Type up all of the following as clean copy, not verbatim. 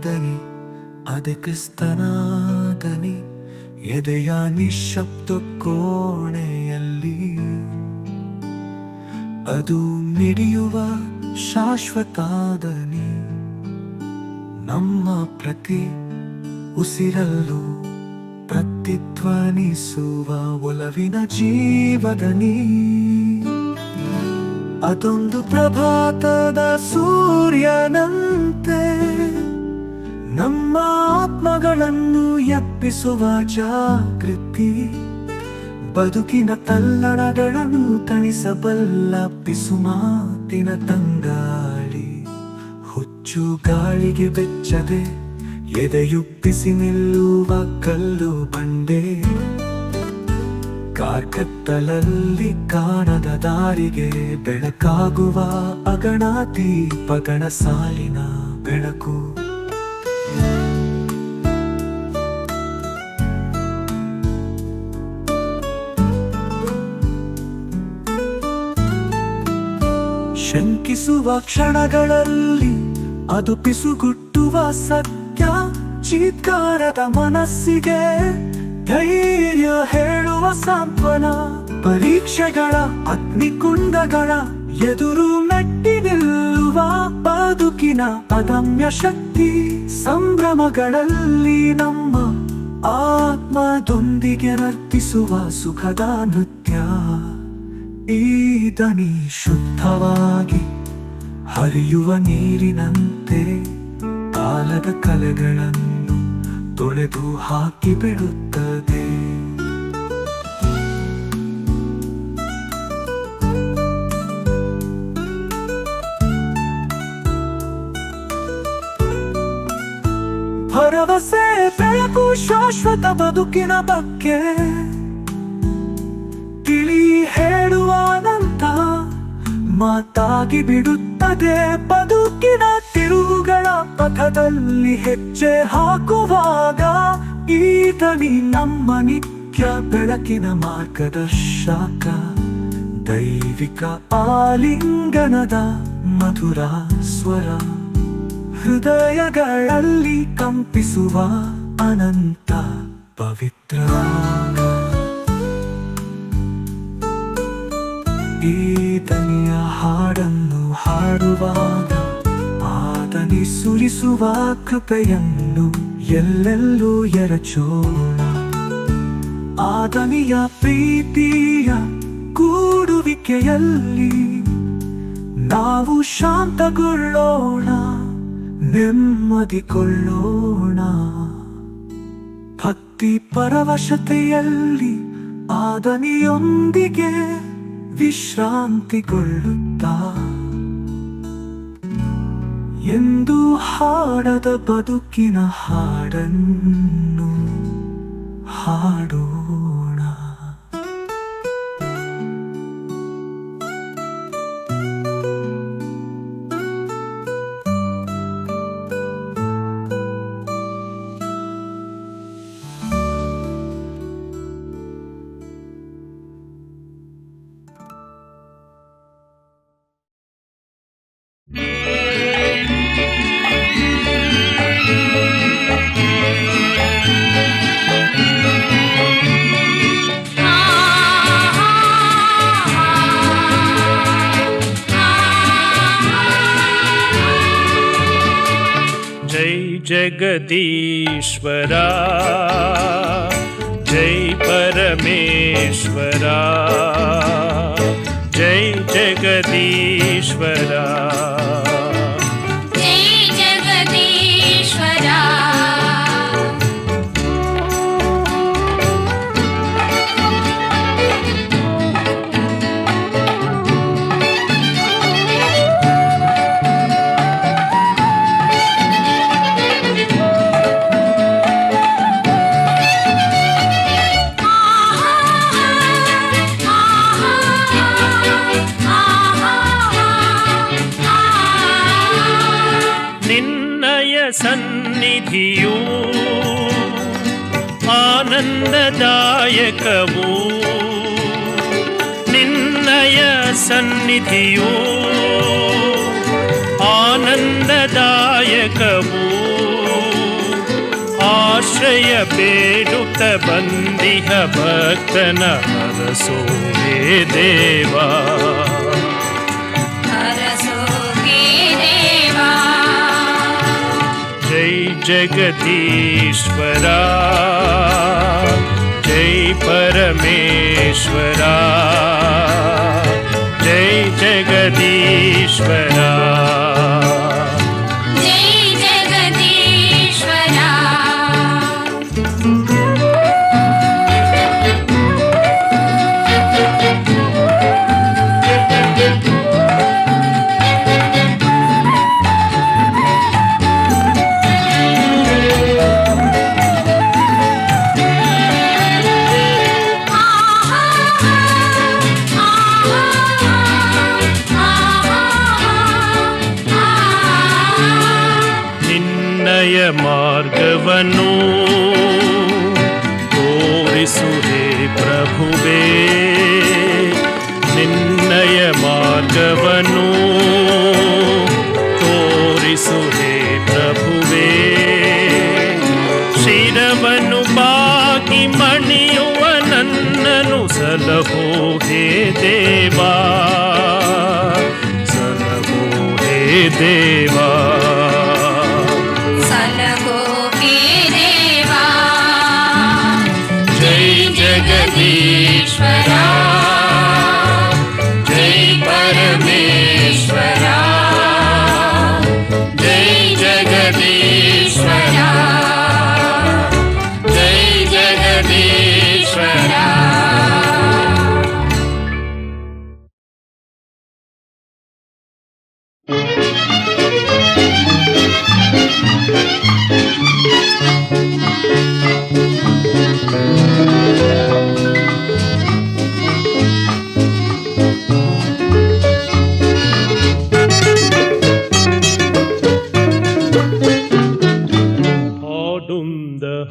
ದನಿ, ಅದೇ ಕ್ರಿಸ್ತನ ದನಿ, ಎದೆಯ ನಿಶ್ಶಬ್ದ ಕೋಣೆಯಲ್ಲಿ ಅದು ಮಿಡಿಯುವ ಶಾಶ್ವತ ದನಿ. ನಮ್ಮ ಪ್ರತಿ ಉಸಿರಲ್ಲೂ ಪ್ರತಿಧ್ವನಿಸುವ ಒಲವಿನ ಜೀವದನಿ. ಅದೊಂದು ಪ್ರಭಾತದ ಸೂರ್ಯನಂತೆ ನಮ್ಮ ಆತ್ಮಗಳನ್ನು ಎಬ್ಬಿಸುವ ಜಾಗೃತಿ. ಬದುಕಿನ ತಲ್ಲಣಗಳನ್ನು ತಣಿಸಬಲ್ಲ ಪಿಸುಮಾತಿನ ತಂಗಾಳಿ. ಹುಚ್ಚು ಗಾಳಿಗೆ ಬೆಚ್ಚದೆ ಎದೆಯುಬ್ಬಿಸಿ ನಿಲ್ಲುವ ಕಲ್ಲು ಬಂಡೆ. ಕಾರ್ಕತ್ತಲಲ್ಲಿ ಕಾಣದ ದಾರಿಗೆ ಬೆಳಕಾಗುವ ಅಗಣ ದೀಪಗಳ ಸಾಲಿನ ಬೆಳಕು. ಶಂಕಿಸುವ ಕ್ಷಣಗಳಲ್ಲಿ ಅದು ಪಿಸುಗುಟ್ಟುವ ಸತ್ಯ. ಚೀತ್ಕಾರದ ಮನಸ್ಸಿಗೆ ಧೈರ್ಯ ಹೇಳುವ ಸಾಂತ್ವನ. ಪರೀಕ್ಷೆಗಳ ಅಗ್ನಿಕುಂಡಗಳ ಎದುರು ಮೆಟ್ಟಿ ನಿಲ್ಲುವ ಬದುಕಿನ ಅದಮ್ಯ ಶಕ್ತಿ. ಸಂಭ್ರಮಗಳಲ್ಲಿ ನಮ್ಮ ಆತ್ಮದೊಂದಿಗೆ ನರ್ತಿಸುವ ಸುಖದ ನೃತ್ಯ. ಈ ದನಿ ಶುದ್ಧವಾಗಿ ಹರಿಯುವ ನೀರಿನಂತೆ ಕಾಲದ ಕಲೆಗಳನ್ನು ತೊಳೆದು ಹಾಕಿ ಬಿಡುತ್ತದೆ. ಭರವಸೆ ಬೆಳಕು ಶಾಶ್ವತ ಬದುಕಿನ ಬಗ್ಗೆ ತಿಳಿ ಹೇಳುವ ಅನಂತ ಮಾತಾಗಿ ಬಿಡುತ್ತದೆ. ಬದುಕಿನ ತಿರುವುಗಳ ಪಥದಲ್ಲಿ ಹೆಜ್ಜೆ ಹಾಕುವಾಗ ಈ ದನಿ ನಮ್ಮ ನಿತ್ಯ ಬೆಳಕಿನ ಮಾರ್ಗದರ್ಶಕ. ದೈವಿಕ ಆಲಿಂಗನದ ಮಧುರ ಸ್ವರ, ಹೃದಯಗಳಲ್ಲಿ ಕಂಪಿಸುವ ಅನಂತ ಪವಿತ್ರ. ಈ ದನಿಯ ಹಾಡನ್ನು ಹಾಡುವಾಗ ಆದನಿ ಸುರಿಸುವ ಕೃಪೆಯನ್ನು ಎಲ್ಲೆಲ್ಲೂ ಎರಚೋಣ. ಆದನಿಯ ಪ್ರೀತಿಯ ಕೂಡುವಿಕೆಯಲ್ಲಿ ನಾವು ಶಾಂತಗೊಳ್ಳೋಣ, ನೆಮ್ಮದಿಗೊಳ್ಳೋಣ. ಭಕ್ತಿ ಪರವಶತೆಯಲ್ಲಿ ಆದನಿಯೊಂದಿಗೆ ವಿಶ್ರಾಂತಿಗೊಳ್ಳುತ್ತಾ ಎಂದು ಹಾಡದ ಬದುಕಿನ ಹಾಡನ್ನು ಹಾಡೋಣ. जगदीश्वरा जय परमेश्वरा, जय जगदीश्वरा. ಸನ್ನಿಧಿಯು ಆನಂದದಾಯಕವು, ನಿನ್ನಯ ಸನ್ನಿಧಿಯು ಆನಂದದಾಯಕವು ಆಶ್ರಯ ಬೇಡುತ್ತ ಬಂದಿಹ ಭಕ್ತನ ಹರಸೋಗೆ ದೇವಾ जय जगदीश्वरा जय परमेश्वरा जय जगदीश्वरा जय जगदीश्वरा ಮಾರ್ಗವನ್ನು ತೋರಿಸುವೆ ಪ್ರಭುವೇ ನಿನ್ನಯ ಮಾರ್ಗವನ್ನು ತೋರಿಸುವೆ ಪ್ರಭುವೇ ಶಿರವನ್ನು ಬಾಗಿ ಮಣಿಯುವ ನನ್ನನು ಸಲಹೋ ಹೇ ದೇವಾ ಸಲಹೋ ಹೇ ದೇವಾ जगदीश्वरा जय परमेश्वरा जय जगदीश्वरा जय जगदीश्वरा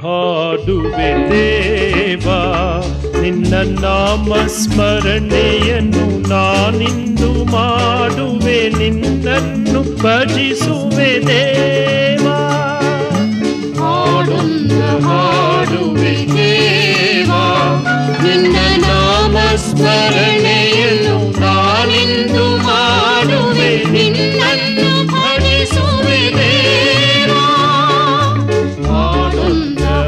ಹಾಡುವೆ ದೇವಾ ನಿನ್ನ ನಾಮ ಸ್ಮರಣೆಯನ್ನು ನಾನಿಂದು ಮಾಡುವೆ ನಿನ್ನನ್ನು ಭಜಿಸುವೆ ದೇವಾ ಹಾಡುವೆ ದೇವಾ ನಿನ್ನ ನಾಮ ಸ್ಮರಣೆಯನ್ನು ನಾನಿಂದು ಮಾಡುವೆ ನಿನ್ನನ್ನು ಭಜಿಸುವೆ ದೇವಾ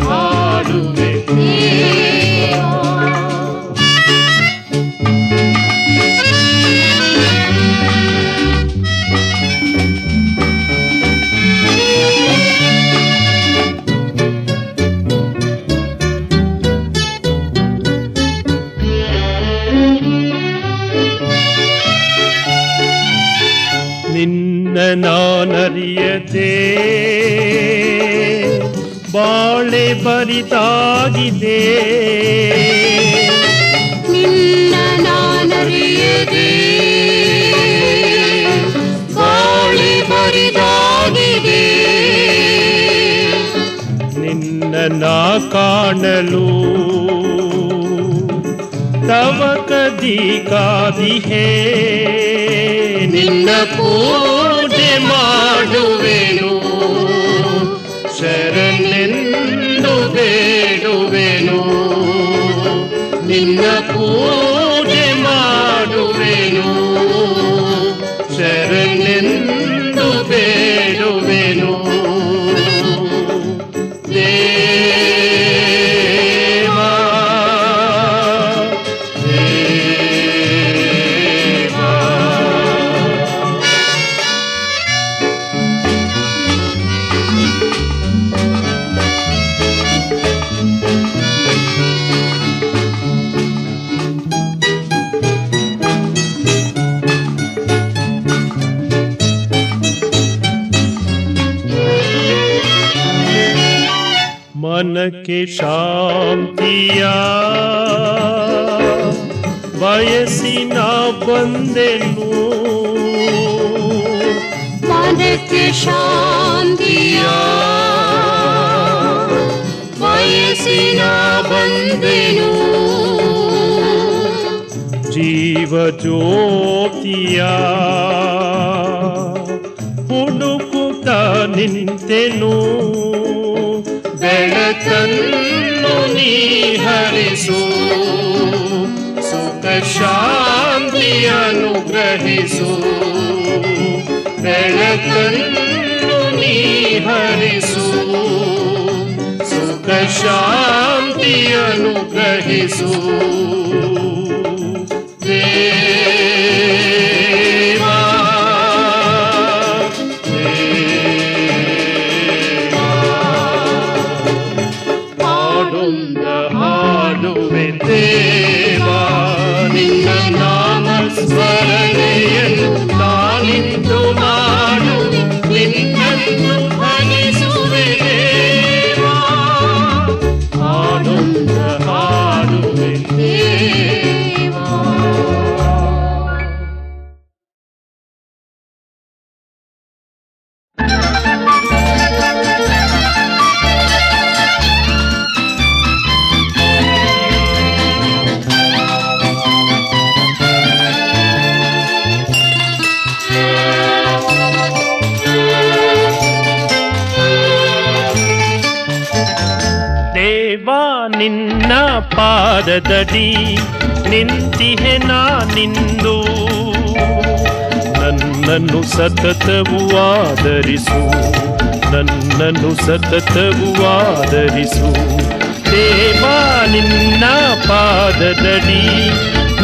ಹಾಡುವೆ ದೇವಾ ನಿನ್ನ ನಾನರಿಯದೆ ಬಾಳೆ ಬರಿದಾಗಿದೆ ನಿನ್ನ ನಾನರಿಯದೆ ಬಾಳೆ ಬರಿದಾಗಿದೆ ನಿನ್ನ ನಾ ಕಾಣಲು ತವ ಕದಿ ಕಾದಿಹೇ ನಿನ್ನ ಪೂಜೆ ಮಾಡುವೆನು ಶರಣೆಂದು ಬೇಡುವೆನು ನಿನ್ನ ಪೂಜೆ ಮಾಡುವೆನು ಶರಣೆಂದು ಬೇಡುವೆನು ದೇವಾ ದೇವಾ मनके शांतिया बयसिन बंदेनु मनके शांतिया बयसिन बंदेनु जीव ज्योतिया ಹುಡುಕುತ್ತ ನಿಂತೆನು. ಬೆಳಕನ್ನು ನೀ ಹರಿಸು, ಸುಖ ಶಾಂತಿ ಅನುಗ್ರಹಿಸು. ಬೆಳಕನ್ನು ನೀ ಹರಿಸು, ಸುಖ ಶಾಂತಿ ಅನುಗ್ರಹಿಸು. ದೇವಾ ಹಾಡೊಂದ ಹಾಡುವೆ ದೇವಾ, ನಿನ್ನ ನಾಮ ಸ್ಮರಣೆಯನ್ನು ನಾನಿಂದು ಮಾಡುವೆ, ನಿನ್ನನ್ನು ಧ್ವನಿಸುವೆ ದೇವಾ. ಹಾಡೊಂದ ಹಾಡುವೆ ದೇವಾ. ದೇವಾ ನಿನ್ನ ಪಾದದಡಿ ನಿಂತಿಹೆ ನಾನಿಂದು, ನನ್ನನ್ನು ಸತತವು ಆದರಿಸು, ನನ್ನನ್ನು ಸತತವು ಆದರಿಸು. ದೇವಾ ನಿನ್ನ ಪಾದದಡಿ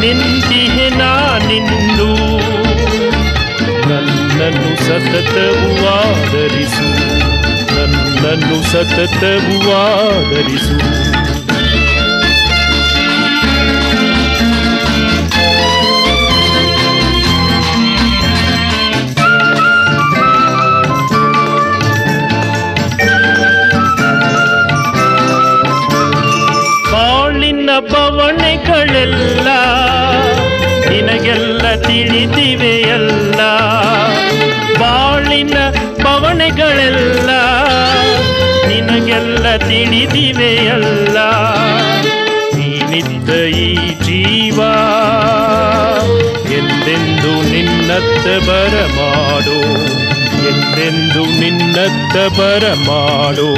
ನಿಂತಿಹೆ ನಾನಿಂದು, ನನ್ನನ್ನು ಸತತವು ಆದರಿಸು, ನನ್ನನ್ನು ಸತತವು ಆದರಿಸು. ಬಾಳಿನ ಬವಣೆಗಳೆಲ್ಲ ನಿನಗೆಲ್ಲ ತಿಳಿದಿವೆಯಲ್ಲ, ಬಾಳಿನ ಬವಣೆಗಳೆಲ್ಲ ನಿನಗೆಲ್ಲ ತಿಳಿದಿವೆಯಲ್ಲ. ನೀನಿದ್ದ ಈ ಜೀವ ಎಂದೆಂದು ನಿನ್ನತ್ತ ಬರಮಾಡು, ಎಂದೆಂದು ನಿನ್ನತ್ತ ಬರಮಾಡು.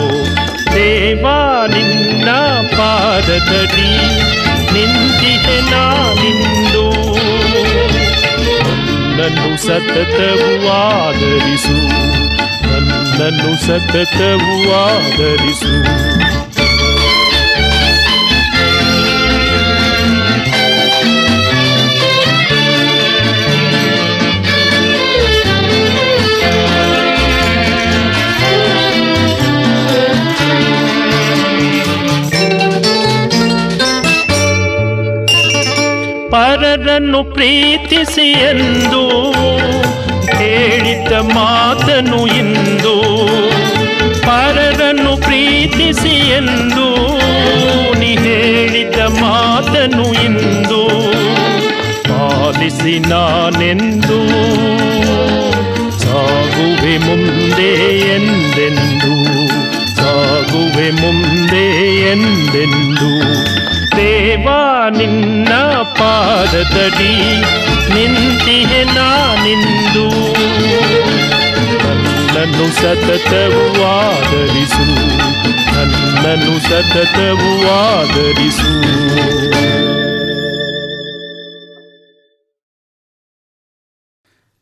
ದೇವಾ ನಿನ್ನ ಪಾದದಡಿ ನಿಂತಿಹೆ ನಾನಿಂದು, ನನ್ನನ್ನು ಸತತವು ಆದರಿಸು, ನನ್ನನ್ನು ಸತತವು ಆದರಿಸು. ಪರರನ್ನು ಪ್ರೀತಿಸಿ ಎಂದು ಹೇಳಿದ ಮಾತನು ಇಂದು, ಪರರನ್ನು ಪ್ರೀತಿಸಿ ಎಂದು ನೀ ಹೇಳಿದ ಮಾತನು ಇಂದು ಪಾಲಿಸಿ ನಾನೆಂದು ಸಾಗುವೆ ಮುಂದೆ ಎಂದೆಂದು, ಸಾಗುವೆ ಮುಂದೆ ಎಂದೆಂದು. ದೇವಾ ನಿನ್ನ ಪಾದದಡಿ ನಿಂತಿಹೆ ನಾನಿಂದು, ನನ್ನನ್ನು ಸತತವು ಆದರಿಸು, ನನ್ನನ್ನು ಸತತವು ಆದರಿಸು.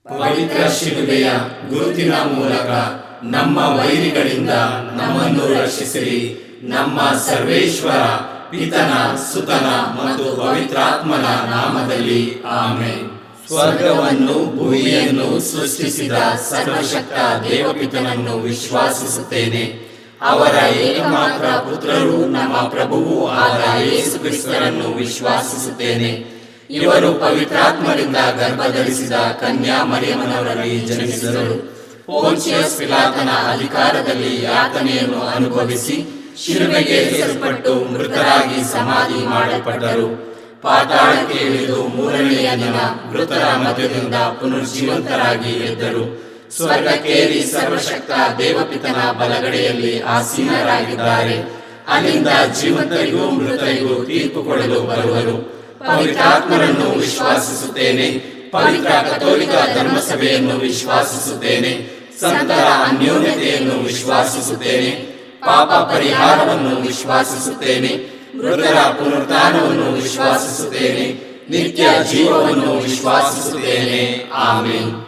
ಪವಿತ್ರ ಶಿಲುಬೆಯ ಗುರುತಿನ ಮೂಲಕ ನಮ್ಮ ವೈರಿಗಳಿಂದ ನಮ್ಮನ್ನು ರಕ್ಷಿಸಿರಿ. ನಮ್ಮ ಸರ್ವೇಶ್ವರ ಪಿತನ ಸುತನ ಮತ್ತು ಪವಿತ್ರಾತ್ಮನ ನಾಮದಲ್ಲಿ ಆಮೆನ್. ಸ್ವರ್ಗವನ್ನು ಭೂಮಿಯನ್ನು ಸೃಷ್ಟಿಸಿದ ಸರ್ವಶಕ್ತ ದೇವಪಿತನನ್ನು ವಿಶ್ವಾಸಿಸುತ್ತೇನೆ. ಅವರ ಏಕಮಾತ್ರ ಪುತ್ರರು ನಮ್ಮ ಪ್ರಭುವೂ ಆದ ಯೇಸು ಕ್ರಿಸ್ತರನ್ನು ವಿಶ್ವಾಸಿಸುತ್ತೇನೆ. ಇವರು ಪವಿತ್ರಾತ್ಮರಿಂದ ಗರ್ಭಧರಿಸಿದ ಕನ್ಯಾ ಮರಿಯಮ್ಮನವರಲ್ಲಿ ಜನಿಸಿದರು. ಪೋಂಚಿಯಸ್ ಪಿಲಾತನ ಅಧಿಕಾರದಲ್ಲಿ ಯಾತನೆಯನ್ನು ಅನುಭವಿಸಿ ಶಿಲುಬೆಗೆ ಏರಿಸಲ್ಪಟ್ಟು ಮೃತರಾಗಿ ಸಮಾಧಿ ಮಾಡಲ್ಪಟ್ಟರು. ಪಾತಾಳಕ್ಕೆ ಇಳಿದು ಮೂರನೆಯ ದಿನ ಮೃತರ ಮಧ್ಯದಿಂದ ಪುನರ್ಜೀವಂತರಾಗಿ ಎದ್ದರು. ಸ್ವರ್ಗಕ್ಕೇರಿ ಸರ್ವಶಕ್ತ ದೇವಪಿತನ ಬಲಗಡೆಯಲ್ಲಿ ಆಸೀನರಾಗಿದ್ದಾರೆ. ಅಲ್ಲಿಂದ ಜೀವಂತರಿಗೂ ಮೃತರಿಗೂ ತೀರ್ಪು ಕೊಡಲು ಬರುವರು. ಪವಿತ್ರಾತ್ಮರನ್ನು ವಿಶ್ವಾಸಿಸುತ್ತೇನೆ. ಪವಿತ್ರ ಕಥೋಲಿಕ ಧರ್ಮಸಭೆಯನ್ನು ವಿಶ್ವಾಸಿಸುತ್ತೇನೆ. ಸಂತರ ಅನ್ಯೋನ್ಯತೆಯನ್ನು ವಿಶ್ವಾಸಿಸುತ್ತೇನೆ. ಪಾಪ ಪರಿಹಾರವನ್ನು ವಿಶ್ವಾಸಿಸುತ್ತೇನೆ. ಮೃತರ ಪುನರುತ್ಥಾನವನ್ನು ವಿಶ್ವಾಸಿಸುತ್ತೇನೆ. ನಿತ್ಯ ಜೀವವನ್ನು ವಿಶ್ವಾಸಿಸುತ್ತೇನೆ. ಆಮೆನ್.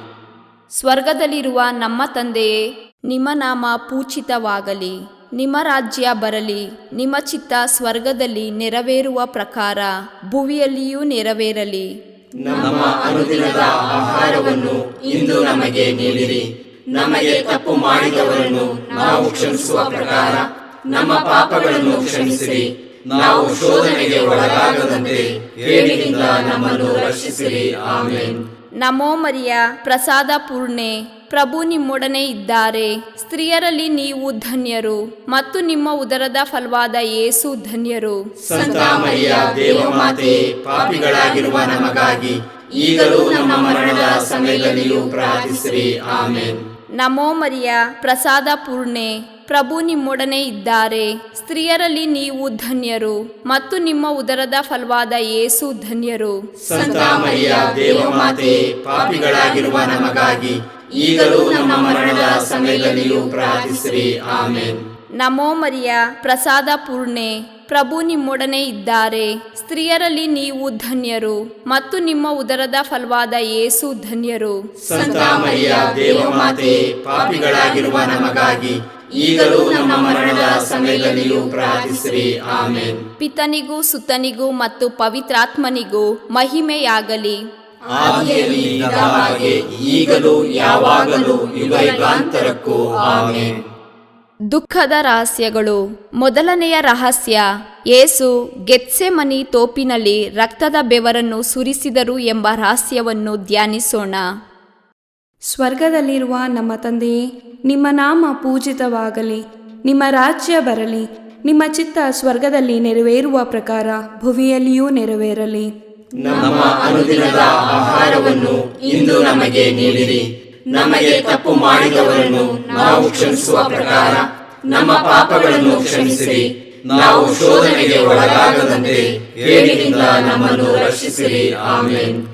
ಸ್ವರ್ಗದಲ್ಲಿರುವ ನಮ್ಮ ತಂದೆಯೇ, ನಿಮ್ಮ ನಾಮ ಪೂಜಿತವಾಗಲಿ. ನಿಮ್ಮ ರಾಜ್ಯ ಬರಲಿ. ನಿಮ್ಮ ಚಿತ್ತ ಸ್ವರ್ಗದಲ್ಲಿ ನೆರವೇರುವ ಪ್ರಕಾರ ಭುವಿಯಲ್ಲಿಯೂ ನೆರವೇರಲಿ. ನಮ್ಮ ಅನುದಿನದ ಆಹಾರವನ್ನು ಇಂದು ನಮಗೆ ನೀಡಿರಿ. ನಮಗೆ ತಪ್ಪು ಮಾಡಿದವರನ್ನು ನಾವು ಕ್ಷಮಿಸುವ ಪ್ರಕಾರ ನಮ್ಮ ಪಾಪಗಳನ್ನು ಕ್ಷಮಿಸಿರಿ. ನಾವು ಶೋಧನೆಗೆ ಒಳಗಾಗದಂತೆ ಕೇಡಿನಿಂದ ನಮ್ಮನ್ನು ರಕ್ಷಿಸಿರಿ. ಆಮೆನ್. ನಮೋ ಮರಿಯ, ಪ್ರಸಾದ ಪೂರ್ಣೆ, ಪ್ರಭು ನಿಮ್ಮೊಡನೆ ಇದ್ದಾರೆ. ಸ್ತ್ರೀಯರಲ್ಲಿ ನೀವು ಧನ್ಯರು ಮತ್ತು ನಿಮ್ಮ ಉದರದ ಫಲವಾದ ಯೇಸು ಧನ್ಯರು. ಸಂತ ಮರಿಯ ದೇವಮಾತೆಯೇ, ಪಾಪಿಗಳಾಗಿರುವ ನಮಗಾಗಿ ಈಗಲೂ ನಮ್ಮ ಮರಣದ ಸಮಯದಲ್ಲಿಯೂ ಪ್ರಾರ್ಥಿಸಿರಿ. ಆಮೆನ್. ನಮೋ ಮರಿಯ, ಪ್ರಸಾದ ಪೂರ್ಣೆ, ಪ್ರಭು ನಿಮ್ಮೊಡನೆ ಇದ್ದಾರೆ. ಸ್ತ್ರೀಯರಲ್ಲಿ ನೀವು ಧನ್ಯರು ಮತ್ತು ನಿಮ್ಮ ಉದರದ ಫಲವಾದ ಯೇಸು ಧನ್ಯರು. ಸಂತ ಮರಿಯ ದೇವಮಾತೆಯೇ, ಪಾಪಿಗಳಾಗಿರುವ ನಮಗಾಗಿ ಈಗಲೂ ನಮ್ಮ ಮರಣದ ಸಮಯದಲ್ಲಿಯೂ ಪ್ರಾರ್ಥಿಸಿರಿ. ಆಮೆನ್. ನಮೋ ಮರಿಯ, ಪ್ರಸಾದ ಪೂರ್ಣೆ, ಪ್ರಭು ನಿಮ್ಮೊಡನೆ ಇದ್ದಾರೆ. ಸ್ತ್ರೀಯರಲ್ಲಿ ನೀವು ಧನ್ಯರು ಮತ್ತು ನಿಮ್ಮ ಉದರದ ಫಲವಾದ ಯೇಸು ಧನ್ಯರು. ಸಂತ ಮರಿಯ ದೇವಮಾತೆಯೇ, ಪಾಪಿಗಳಾಗಿರುವ ನಮಗಾಗಿ ಈಗಲೂ ನಮ್ಮ ಮರಣದ ಸಮಯದಲ್ಲಿಯೂ ಪ್ರಾರ್ಥಿಸಿರಿ. ಆಮೆನ್. ಪಿತನಿಗೂ ಸುತನಿಗೂ ಮತ್ತು ಪವಿತ್ರಾತ್ಮನಿಗೂ ಮಹಿಮೆಯಾಗಲಿ. ಆದಿಯಲ್ಲಿ ಇದ್ದ ಹಾಗೆ ಈಗಲೂ ಯಾವಾಗಲೂ ಯುಗಯುಗಾಂತರಕ್ಕೂ. ಆಮೆನ್. ದುಃಖದ ರಹಸ್ಯಗಳು. ಮೊದಲನೆಯ ರಹಸ್ಯ, ಯೇಸು ಗೆತ್ಸೆಮನಿ ತೋಪಿನಲ್ಲಿ ರಕ್ತದ ಬೆವರನ್ನು ಸುರಿಸಿದರು ಎಂಬ ರಹಸ್ಯವನ್ನು ಧ್ಯಾನಿಸೋಣ. ಸ್ವರ್ಗದಲ್ಲಿರುವ ನಮ್ಮ ತಂದೆಯೇ, ನಿಮ್ಮ ನಾಮ ಪೂಜಿತವಾಗಲಿ. ನಿಮ್ಮ ರಾಜ್ಯ ಬರಲಿ. ನಿಮ್ಮ ಚಿತ್ತ ಸ್ವರ್ಗದಲ್ಲಿ ನೆರವೇರುವ ಪ್ರಕಾರ ಭುವಿಯಲ್ಲಿಯೂ ನೆರವೇರಲಿ. ನಮ್ಮ ಅನುದಿನದ ಆಹಾರವನ್ನು ಇಂದು ನಮಗೆ ನೀಡಿರಿ. ನಮಗೆ ತಪ್ಪು ಮಾಡಿದವರನ್ನು ನಾವು ಕ್ಷಮಿಸುವ ಪ್ರಕಾರ ನಮ್ಮ ಪಾಪಗಳನ್ನು ಕ್ಷಮಿಸಿರಿ. ನಾವು ಶೋಧನೆಗೆ ಒಳಗಾಗದಂತೆ ಕೇಡಿನಿಂದ ನಮ್ಮನ್ನು ರಕ್ಷಿಸಿರಿ. ಆಮೆನ್.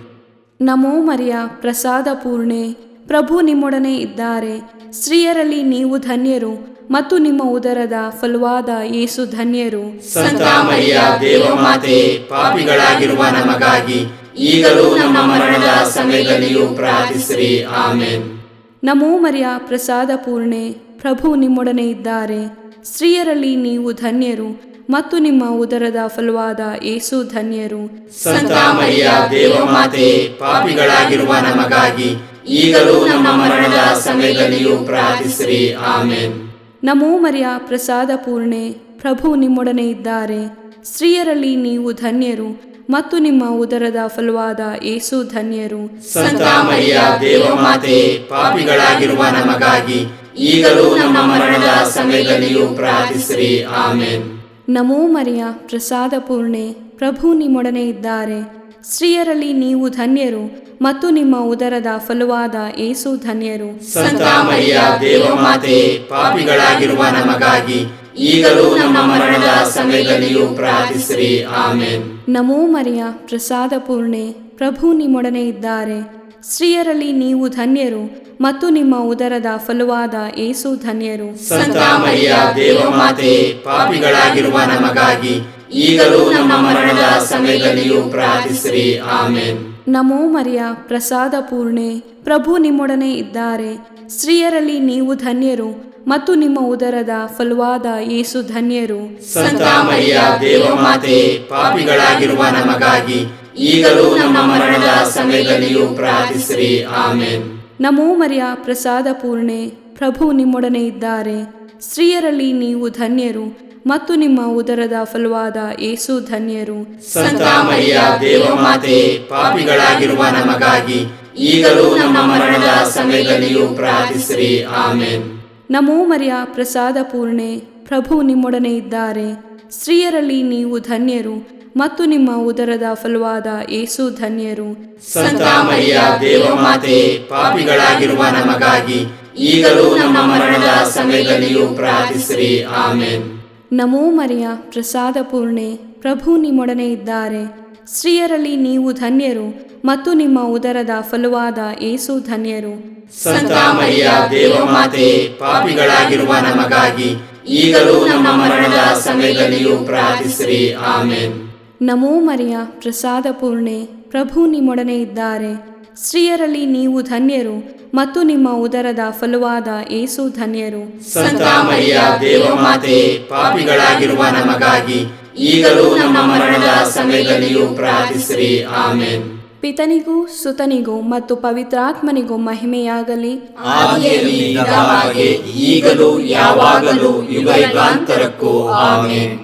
ನಮೋ ಮರಿಯ, ಪ್ರಸಾದ ಪೂರ್ಣೆ, ಪ್ರಭು ನಿಮ್ಮೊಡನೆ ಇದ್ದಾರೆ. ಸ್ತ್ರೀಯರಲ್ಲಿ ನೀವು ಧನ್ಯರು ಮತ್ತು ನಿಮ್ಮ ಉದರದ ಫಲವಾದ ಯೇಸು ಧನ್ಯರು. ಸಂತ ಮರಿಯ ದೇವಮಾತೆಯೇ, ಪಾಪಿಗಳಾಗಿರುವ ನಮಗಾಗಿ ಈಗಲೂ ನಮ್ಮ ಮರಣದ ಸಮಯದಲ್ಲಿಯೂ ಪ್ರಾರ್ಥಿಸಿರಿ. ಆಮೆನ್. ನಮೋ ಮರಿಯ, ಪ್ರಸಾದ ಪೂರ್ಣೆ, ಪ್ರಭು ನಿಮ್ಮೊಡನೆ ಇದ್ದಾರೆ. ಸ್ತ್ರೀಯರಲ್ಲಿ ನೀವು ಧನ್ಯರು ಮತ್ತು ನಿಮ್ಮ ಉದರದ ಫಲವಾದ ಯೇಸು ಧನ್ಯರು. ಸಂತ ಮರಿಯ ದೇವಮಾತೆಯೇ, ಪಾಪಿಗಳಾಗಿರುವ ನಮಗಾಗಿ ಈಗಲೂ ನಮ್ಮ ಮರಣದ ಸಮಯದಲ್ಲಿಯೂ ಪ್ರಾರ್ಥಿಸಿರಿ. ಆಮೆನ್. ನಮೋ ಮರಿಯ, ಪ್ರಸಾದ ಪೂರ್ಣೆ, ಪ್ರಭು ನಿಮ್ಮೊಡನೆ ಇದ್ದಾರೆ. ಸ್ತ್ರೀಯರಲ್ಲಿ ನೀವು ಧನ್ಯರು ಮತ್ತು ನಿಮ್ಮ ಉದರದ ಫಲವಾದ ಯೇಸು ಧನ್ಯರು. ಸಂತ ಮರಿಯ ದೇವಮಾತೆಯೇ, ಪಾಪಿಗಳಾಗಿರುವ ನಮಗಾಗಿ ಈಗಲೂ ನಮ್ಮ ಮರಣದ ಸಮಯದಲ್ಲಿಯೂ ಪ್ರಾರ್ಥಿಸಿರಿ. ಆಮೆನ್. ನಮೋ ಮರಿಯ, ಪ್ರಸಾದ ಪೂರ್ಣೆ, ಪ್ರಭು ನಿಮ್ಮೊಡನೆ ಇದ್ದಾರೆ. ಸ್ತ್ರೀಯರಲ್ಲಿ ನೀವು ಧನ್ಯರು ಮತ್ತು ನಿಮ್ಮ ಉದರದ ಫಲವಾದ ಯೇಸು ಧನ್ಯರು. ಸಂತ ಮರಿಯ ದೇವಮಾತೆಯೇ, ಪಾಪಿಗಳಾಗಿರುವ ನಮಗಾಗಿ ಈಗಲೂ ನಮ್ಮ ಮರಣದ ಸಮಯದಲ್ಲಿಯೂ ಪ್ರಾರ್ಥಿಸಿರಿ. ಆಮೆನ್. ನಮೋ ಮರಿಯ, ಪ್ರಸಾದ ಪೂರ್ಣೆ, ಪ್ರಭು ನಿಮ್ಮೊಡನೆ ಇದ್ದಾರೆ. ಸ್ತ್ರೀಯರಲ್ಲಿ ನೀವು ಧನ್ಯರು ಮತ್ತು ನಿಮ್ಮ ಉದರದ ಫಲವಾದ ಯೇಸು ಧನ್ಯರು. ಸಂತ ಮರಿಯ ದೇವಮಾತೆಯೇ, ಪಾಪಿಗಳಾಗಿರುವ ನಮಗಾಗಿ ಈಗಲೂ ನಮ್ಮ ಮರಣದ ಸಮಯದಲ್ಲಿಯೂ ಪ್ರಾರ್ಥಿಸಿರಿ. ಆಮೆನ್. ನಮೋ ಮರಿಯ, ಪ್ರಸಾದ ಪೂರ್ಣೆ, ಪ್ರಭು ನಿಮ್ಮೊಡನೆ ಇದ್ದಾರೆ. ಸ್ತ್ರೀಯರಲ್ಲಿ ನೀವು ಧನ್ಯರು ಮತ್ತು ನಿಮ್ಮ ಉದರದ ಫಲವಾದ ಯೇಸು ಧನ್ಯರು. ಸಂತ ಮರಿಯ ದೇವಮಾತೆಯೇ, ಪಾಪಿಗಳಾಗಿರುವ ನಮಗಾಗಿ ಈಗಲೂ ನಮ್ಮ ಮರಣದ ಸಮಯದಲ್ಲಿಯೂ ಪ್ರಾರ್ಥಿಸಿರಿ. ಆಮೆನ್. ನಮೋ ಮರಿಯ, ಪ್ರಸಾದ ಪೂರ್ಣೆ, ಪ್ರಭು ನಿಮ್ಮೊಡನೆ ಇದ್ದಾರೆ. ಸ್ತ್ರೀಯರಲ್ಲಿ ನೀವು ಧನ್ಯರು ಮತ್ತು ನಿಮ್ಮ ಉದರದ ಫಲವಾದ ಯೇಸು ಧನ್ಯರು. ಸಂತ ಮರಿಯ ದೇವಮಾತೆಯೇ, ಪಾಪಿಗಳಾಗಿರುವ ನಮಗಾಗಿ ಈಗಲೂ ನಮ್ಮ ಮರಣದ ಸಮಯದಲ್ಲಿಯೂ ಪ್ರಾರ್ಥಿಸಿರಿ. ಆಮೆನ್. ನಮೋ ಮರಿಯ, ಪ್ರಸಾದ ಪೂರ್ಣೆ, ಪ್ರಭು ನಿಮ್ಮೊಡನೆ ಇದ್ದಾರೆ. ಸ್ತ್ರೀಯರಲ್ಲಿ ನೀವು ಧನ್ಯರು ಮತ್ತು ನಿಮ್ಮ ಉದರದ ಫಲವಾದ ಯೇಸು ಧನ್ಯರು. ಸಂತ ಮರಿಯ ದೇವಮಾತೆಯೇ, ಪಾಪಿಗಳಾಗಿರುವ ನಮಗಾಗಿ ಈಗಲೂ ನಮ್ಮ ಮರಣದ ಸಮಯದಲ್ಲಿಯೂ ಪ್ರಾರ್ಥಿಸಿರಿ. ಆಮೆನ್. ನಮೋ ಮರಿಯ, ಪ್ರಸಾದ ಪೂರ್ಣೆ, ಪ್ರಭು ನಿಮ್ಮೊಡನೆ ಇದ್ದಾರೆ. ಸ್ತ್ರೀಯರಲ್ಲಿ ನೀವು ಧನ್ಯರು ಮತ್ತು ನಿಮ್ಮ ಉದರದ ಫಲವಾದ ಯೇಸು ಧನ್ಯರು. ಸಂತ ಮರಿಯ ದೇವಮಾತೆ, ಪಾಪಿಗಳಾಗಿರುವ ನಮಗಾಗಿ ಈಗಲೂ ನಮ್ಮ ಮರಣದ ಸಮಯದಲ್ಲಿಯೂ ಪ್ರಾರ್ಥಿಸಿರಿ. ಆಮೆನ್. ನಮೋ ಮರಿಯ, ಪ್ರಸಾದ ಪೂರ್ಣೆ, ಪ್ರಭು ನಿಮ್ಮೊಡನೆ ಇದ್ದಾರೆ. ಸ್ತ್ರೀಯರಲ್ಲಿ ನೀವು ಧನ್ಯರು ಮತ್ತು ನಿಮ್ಮ ಉದರದ ಫಲವಾದ ಯೇಸು ಧನ್ಯರು. ಸಂತ ಮರಿಯ ದೇವಮಾತೆ, ಪಾಪಿಗಳಾಗಿರುವ ನಮಗಾಗಿ ಈಗಲೂ ನಮ್ಮ ಮರಣದ ಸಮಯದಲ್ಲಿಯೂ ಪ್ರಾರ್ಥಿಸಿರಿ. ಆಮೆನ್. ಪಿತನಿಗೂ ಸುತನಿಗೂ ಮತ್ತು ಪವಿತ್ರಾತ್ಮನಿಗೂ ಮಹಿಮೆಯಾಗಲಿ. ಆದಿಯಲ್ಲಿ ಇದ್ದ ಹಾಗೆ ಈಗಲೂ ಯಾವಾಗಲೂ ಯುಗಯುಗಾಂತರಕ್ಕೂ. ಆಮೆನ್.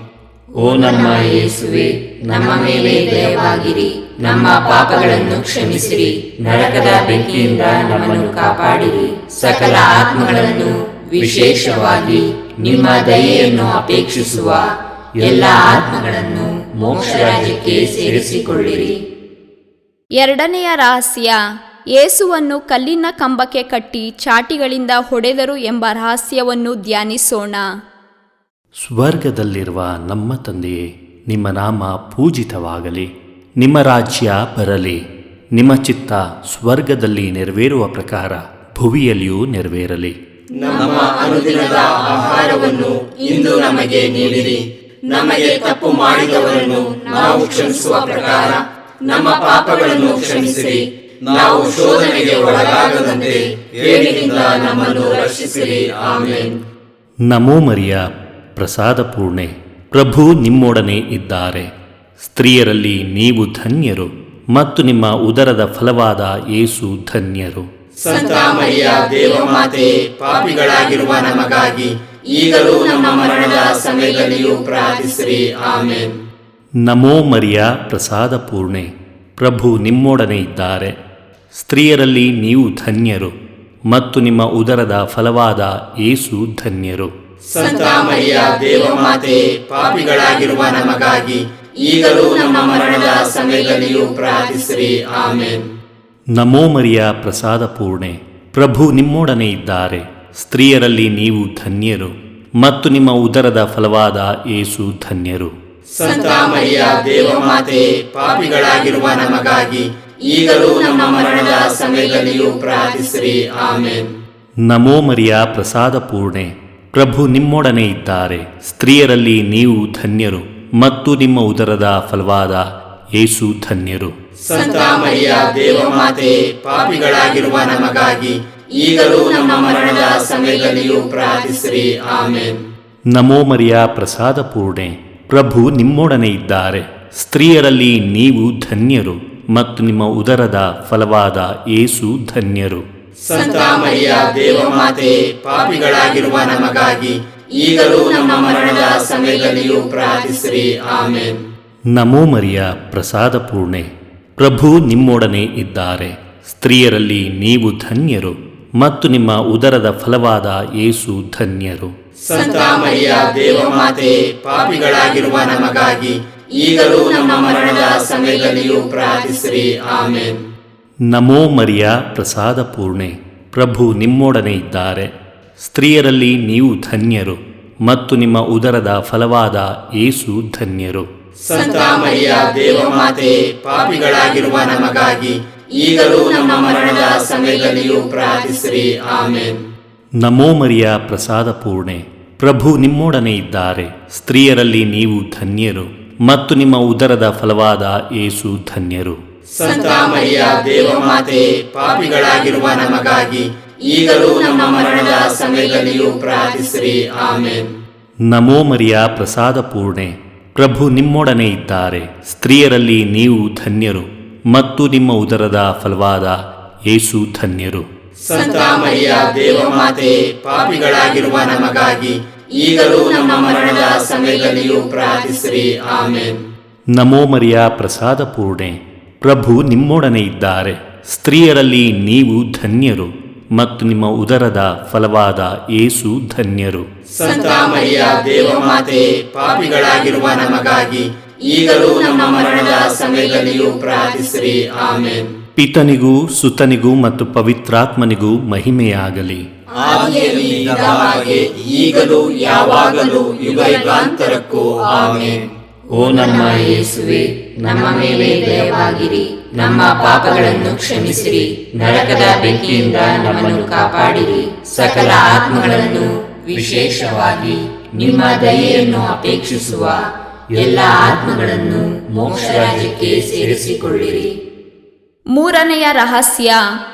ಓ ನಮ್ಮ ಯೇಸುವೆ, ನಮ್ಮ ಮೇಲೆ ದಯವಾಗಿರಿ, ನಮ್ಮ ಪಾಪಗಳನ್ನು ಕ್ಷಮಿಸಿರಿ, ನರಕದ ಬೆಂಕಿಯಿಂದ ನಮ್ಮನ್ನು ಕಾಪಾಡಿರಿ, ಸಕಲ ಆತ್ಮಗಳನ್ನು ವಿಶೇಷವಾಗಿ ನಿಮ್ಮ ದಯೆಯನ್ನು ಅಪೇಕ್ಷಿಸುವ ಎಲ್ಲ ಆತ್ಮಗಳನ್ನು ಮೋಕ್ಷ ರಾಜ್ಯಕ್ಕೆ ಸೇರಿಸಿಕೊಳ್ಳಿರಿ. ಎರಡನೆಯ ರಹಸ್ಯ, ಯೇಸುವನ್ನು ಕಲ್ಲಿನ ಕಂಬಕ್ಕೆ ಕಟ್ಟಿ ಚಾಟಿಗಳಿಂದ ಹೊಡೆದರು ಎಂಬ ರಹಸ್ಯವನ್ನು ಧ್ಯಾನಿಸೋಣ. ಸ್ವರ್ಗದಲ್ಲಿರುವ ನಮ್ಮ ತಂದೆಯೇ, ನಿಮ್ಮ ನಾಮ ಪೂಜಿತವಾಗಲಿ, ನಿಮ್ಮ ರಾಜ್ಯ ಬರಲಿ, ನಿಮ್ಮ ಚಿತ್ತ ಸ್ವರ್ಗದಲ್ಲಿ ನೆರವೇರುವ ಪ್ರಕಾರ ಭುವಿಯಲ್ಲಿಯೂ ನೆರವೇರಲಿ. ನಮ್ಮ ಅನುದಿನದ ಆಹಾರವನ್ನು ಇಂದು ನಮಗೆ ನೀಡಿರಿ. ನಮಗೆ ತಪ್ಪು ಮಾಡಿದವರನ್ನು ನಾವು ಕ್ಷಮಿಸುವ ಪ್ರಕಾರ ನಮ್ಮ ಪಾಪಗಳನ್ನು ಕ್ಷಮಿಸಿರಿ. ನಾವು ಶೋಧನೆಗೆ ಒಳಗಾಗದಂತೆ ಕೇಡಿನಿಂದ ನಮ್ಮನ್ನು ರಕ್ಷಿಸಿರಿ. ಆಮೆನ್. ನಮೋ ಮರಿಯ, ಪ್ರಸಾದ ಪೂರ್ಣೆ, ಪ್ರಭು ನಿಮ್ಮೊಡನೆ ಇದ್ದಾರೆ. ಸ್ತ್ರೀಯರಲ್ಲಿ ನೀವು ಧನ್ಯರು ಮತ್ತು ನಿಮ್ಮ ಉದರದ ಫಲವಾದ ಯೇಸು ಧನ್ಯರು. ಸಂತ ಮರಿಯ ದೇವಮಾತೆ, ಪಾಪಿಗಳಾಗಿರುವ ನಮಗಾಗಿ ಈಗಲೂ ನಮ್ಮ ಮರಣದ ಸಮಯದಲ್ಲಿಯೂ ಪ್ರಾರ್ಥಿಸಿರಿ. ಆಮೆನ್. ನಮೋ ಮರಿಯ, ಪ್ರಸಾದ ಪೂರ್ಣೆ, ಪ್ರಭು ನಿಮ್ಮೊಡನೆ ಇದ್ದಾರೆ. ಸ್ತ್ರೀಯರಲ್ಲಿ ನೀವು ಧನ್ಯರು ಮತ್ತು ನಿಮ್ಮ ಉದರದ ಫಲವಾದ ಯೇಸು ಧನ್ಯರು. ಸಂತ ಮರಿಯ ದೇವಮಾತೆ, ಪಾಪಿಗಳಾಗಿರುವ ನಮಗಾಗಿ ಈಗಲೂ ನಮ್ಮ ಮರಣದ ಸಮಯದಲ್ಲಿಯೂ ಪ್ರಾರ್ಥಿಸಿರಿ. ಆಮೆನ್. ನಮೋ ಮರಿಯ, ಪ್ರಸಾದ ಪೂರ್ಣೆ, ಪ್ರಭು ನಿಮ್ಮೊಡನೆ ಇದ್ದಾರೆ. ಸ್ತ್ರೀಯರಲ್ಲಿ ನೀವು ಧನ್ಯರು ಮತ್ತು ನಿಮ್ಮ ಉದರದ ಫಲವಾದ ಯೇಸು ಧನ್ಯರು. ಸಂತ ಮರಿಯ ದೇವಮಾತೆ, ಪಾಪಿಗಳಾಗಿರುವ ನಮಗಾಗಿ ಈಗಲೂ ನಮ್ಮ ಮರಣದ ಸಮಯದಲ್ಲಿಯೂ ಪ್ರಾರ್ಥಿಸಿರಿ. ಆಮೆನ್. ನಮೋ ಮರಿಯ, ಪ್ರಸಾದ ಪೂರ್ಣೆ, ಪ್ರಭು ನಿಮ್ಮೊಡನೆ ಇದ್ದಾರೆ. ಸ್ತ್ರೀಯರಲ್ಲಿ ನೀವು ಧನ್ಯರು ಮತ್ತು ನಿಮ್ಮ ಉದರದ ಫಲವಾದ ಯೇಸು ಧನ್ಯರು. ಸಂತ ಮರಿಯ ದೇವಮಾತೆ, ಪಾಪಿಗಳಾಗಿರುವ ನಮಗಾಗಿ ಈಗಲೂ ನಮ್ಮ ಮರಣದ ಸಮಯದಲ್ಲಿಯೂ ಪ್ರಾರ್ಥಿಸಿರಿ. ಆಮೆನ್. ನಮೋ ಮರಿಯ, ಪ್ರಸಾದ ಪೂರ್ಣೆ, ಪ್ರಭು ನಿಮ್ಮೊಡನೆ ಇದ್ದಾರೆ. ಸ್ತ್ರೀಯರಲ್ಲಿ ನೀವು ಧನ್ಯರು ಮತ್ತು ನಿಮ್ಮ ಉದರದ ಫಲವಾದ ಯೇಸು ಧನ್ಯರು. ಸಂತ ಮರಿಯ ದೇವಮಾತೆ, ಪಾಪಿಗಳಾಗಿರುವ ನಮಗಾಗಿ ಈಗಲೂ ನಮ್ಮ ಮರಣದ ಸಮಯದಲ್ಲಿಯೂ ಪ್ರಾರ್ಥಿಸಿರಿ. ಆಮೆನ್. ನಮೋ ಮರಿಯ, ಪ್ರಸಾದ ಪೂರ್ಣೆ, ಪ್ರಭು ನಿಮ್ಮೊಡನೆ ಇದ್ದಾರೆ. ಸ್ತ್ರೀಯರಲ್ಲಿ ನೀವು ಧನ್ಯರು ಮತ್ತು ನಿಮ್ಮ ಉದರದ ಫಲವಾದ ಯೇಸು ಧನ್ಯರು. ಸಂತ ಮರಿಯ ದೇವಮಾತೆ, ಪಾಪಿಗಳಾಗಿರುವ ನಮಗಾಗಿ ಈಗಲೂ ನಮ್ಮ ಮರಣದ ಸಮಯದಲ್ಲಿಯೂ ಪ್ರಾರ್ಥಿಸಿರಿ. ಆಮೆನ್. ನಮೋ ಮರಿಯ, ಪ್ರಸಾದ ಪೂರ್ಣೆ, ಪ್ರಭು ನಿಮ್ಮೊಡನೆ ಇದ್ದಾರೆ. ಸ್ತ್ರೀಯರಲ್ಲಿ ನೀವು ಧನ್ಯರು ಮತ್ತು ನಿಮ್ಮ ಉದರದ ಫಲವಾದ ಯೇಸು ಧನ್ಯರು. ಸಂತ ಮರಿಯ ದೇವಮಾತೆ, ಪಾಪಿಗಳಾಗಿರುವ ನಮಗಾಗಿ ಈಗಲೂ ನಮ್ಮ ಮರಣದ ಸಮಯದಲ್ಲಿಯೂ ಪ್ರಾರ್ಥಿಸಿರಿ. ಆಮೆನ್. ನಮೋ ಮರಿಯ, ಪ್ರಸಾದ ಪೂರ್ಣೆ, ಪ್ರಭು ನಿಮ್ಮೊಡನೆ ಇದ್ದಾರೆ. ಸ್ತ್ರೀಯರಲ್ಲಿ ನೀವು ಧನ್ಯರು ಮತ್ತು ನಿಮ್ಮ ಉದರದ ಫಲವಾದ ಯೇಸು ಧನ್ಯರು. ಸಂತ ಮರಿಯ ದೇವಮಾತೆ, ಪಾಪಿಗಳಾಗಿರುವ ನಮಗಾಗಿ ಈಗಲೂ ನಮ್ಮ ಮರಣದ ಸಮಯದಲ್ಲಿಯೂ ಪ್ರಾರ್ಥಿಸಿರಿ. ಆಮೆನ್. ನಮೋ ಮರಿಯ, ಪ್ರಸಾದ ಪೂರ್ಣೆ, ಪ್ರಭು ನಿಮ್ಮೊಡನೆ ಇದ್ದಾರೆ. ಸ್ತ್ರೀಯರಲ್ಲಿ ನೀವು ಧನ್ಯರು ಮತ್ತು ನಿಮ್ಮ ಉದರದ ಫಲವಾದ ಯೇಸು ಧನ್ಯರು. ಸಂತ ಮರಿಯ ದೇವಮಾತೆ, ಪಾಪಿಗಳಾಗಿರುವ ನಮಗಾಗಿ ಈಗಲೂ ನಮ್ಮ ಮರಣದ ಸಮಯದಲ್ಲಿಯೂ ಪ್ರಾರ್ಥಿಸಿರಿ. ಆಮೆನ್. ನಮೋ ಮರಿಯ, ಪ್ರಸಾದ ಪೂರ್ಣೆ, ಪ್ರಭು ನಿಮ್ಮೊಡನೆ ಇದ್ದಾರೆ. ಸ್ತ್ರೀಯರಲ್ಲಿ ನೀವು ಧನ್ಯರು ಮತ್ತು ನಿಮ್ಮ ಉದರದ ಫಲವಾದ ಯೇಸು ಧನ್ಯರು. ಸಂತ ಮರಿಯ ದೇವಮಾತೆ, ಪಾಪಿಗಳಾಗಿರುವ ನಮಗಾಗಿ ಈಗಲೂ ನಮ್ಮ ಮರಣದ ಸಮಯದಲ್ಲಿಯೂ ಪ್ರಾರ್ಥಿಸಿರಿ. ಆಮೆನ್. ಪಿತನಿಗೂ ಸುತನಿಗೂ ಮತ್ತು ಪವಿತ್ರಾತ್ಮನಿಗೂ ಮಹಿಮೆಯಾಗಲಿ. ಆದಿಯಲ್ಲಿ ಇದ್ದ ಹಾಗೆ ಈಗಲೂ ಯಾವಾಗಲೂ ಯುಗಯುಗಾಂತರಕ್ಕೂ. ಆಮೆನ್. ಓ ನಮ್ಮ ಯೇಸುವೆ, ನಮ್ಮ ಮೇಲೆ ದಯವಾಗಿರಿ. ನಮ್ಮ ಪಾಪಗಳನ್ನು ಕ್ಷಮಿಸಿರಿ. ನರಕದ ಬೆಂಕಿಯಿಂದ ನಮ್ಮನ್ನು ಕಾಪಾಡಿರಿ. ಸಕಲ ಆತ್ಮಗಳನ್ನು, ವಿಶೇಷವಾಗಿ ನಿಮ್ಮ ದಯೆಯನ್ನು ಅಪೇಕ್ಷಿಸುವ ಎಲ್ಲ ಆತ್ಮಗಳನ್ನು ಮೋಕ್ಷ ರಾಜ್ಯಕ್ಕೆ ಸೇರಿಸಿಕೊಳ್ಳಿರಿ. ಮೂರನೆಯ ರಹಸ್ಯ,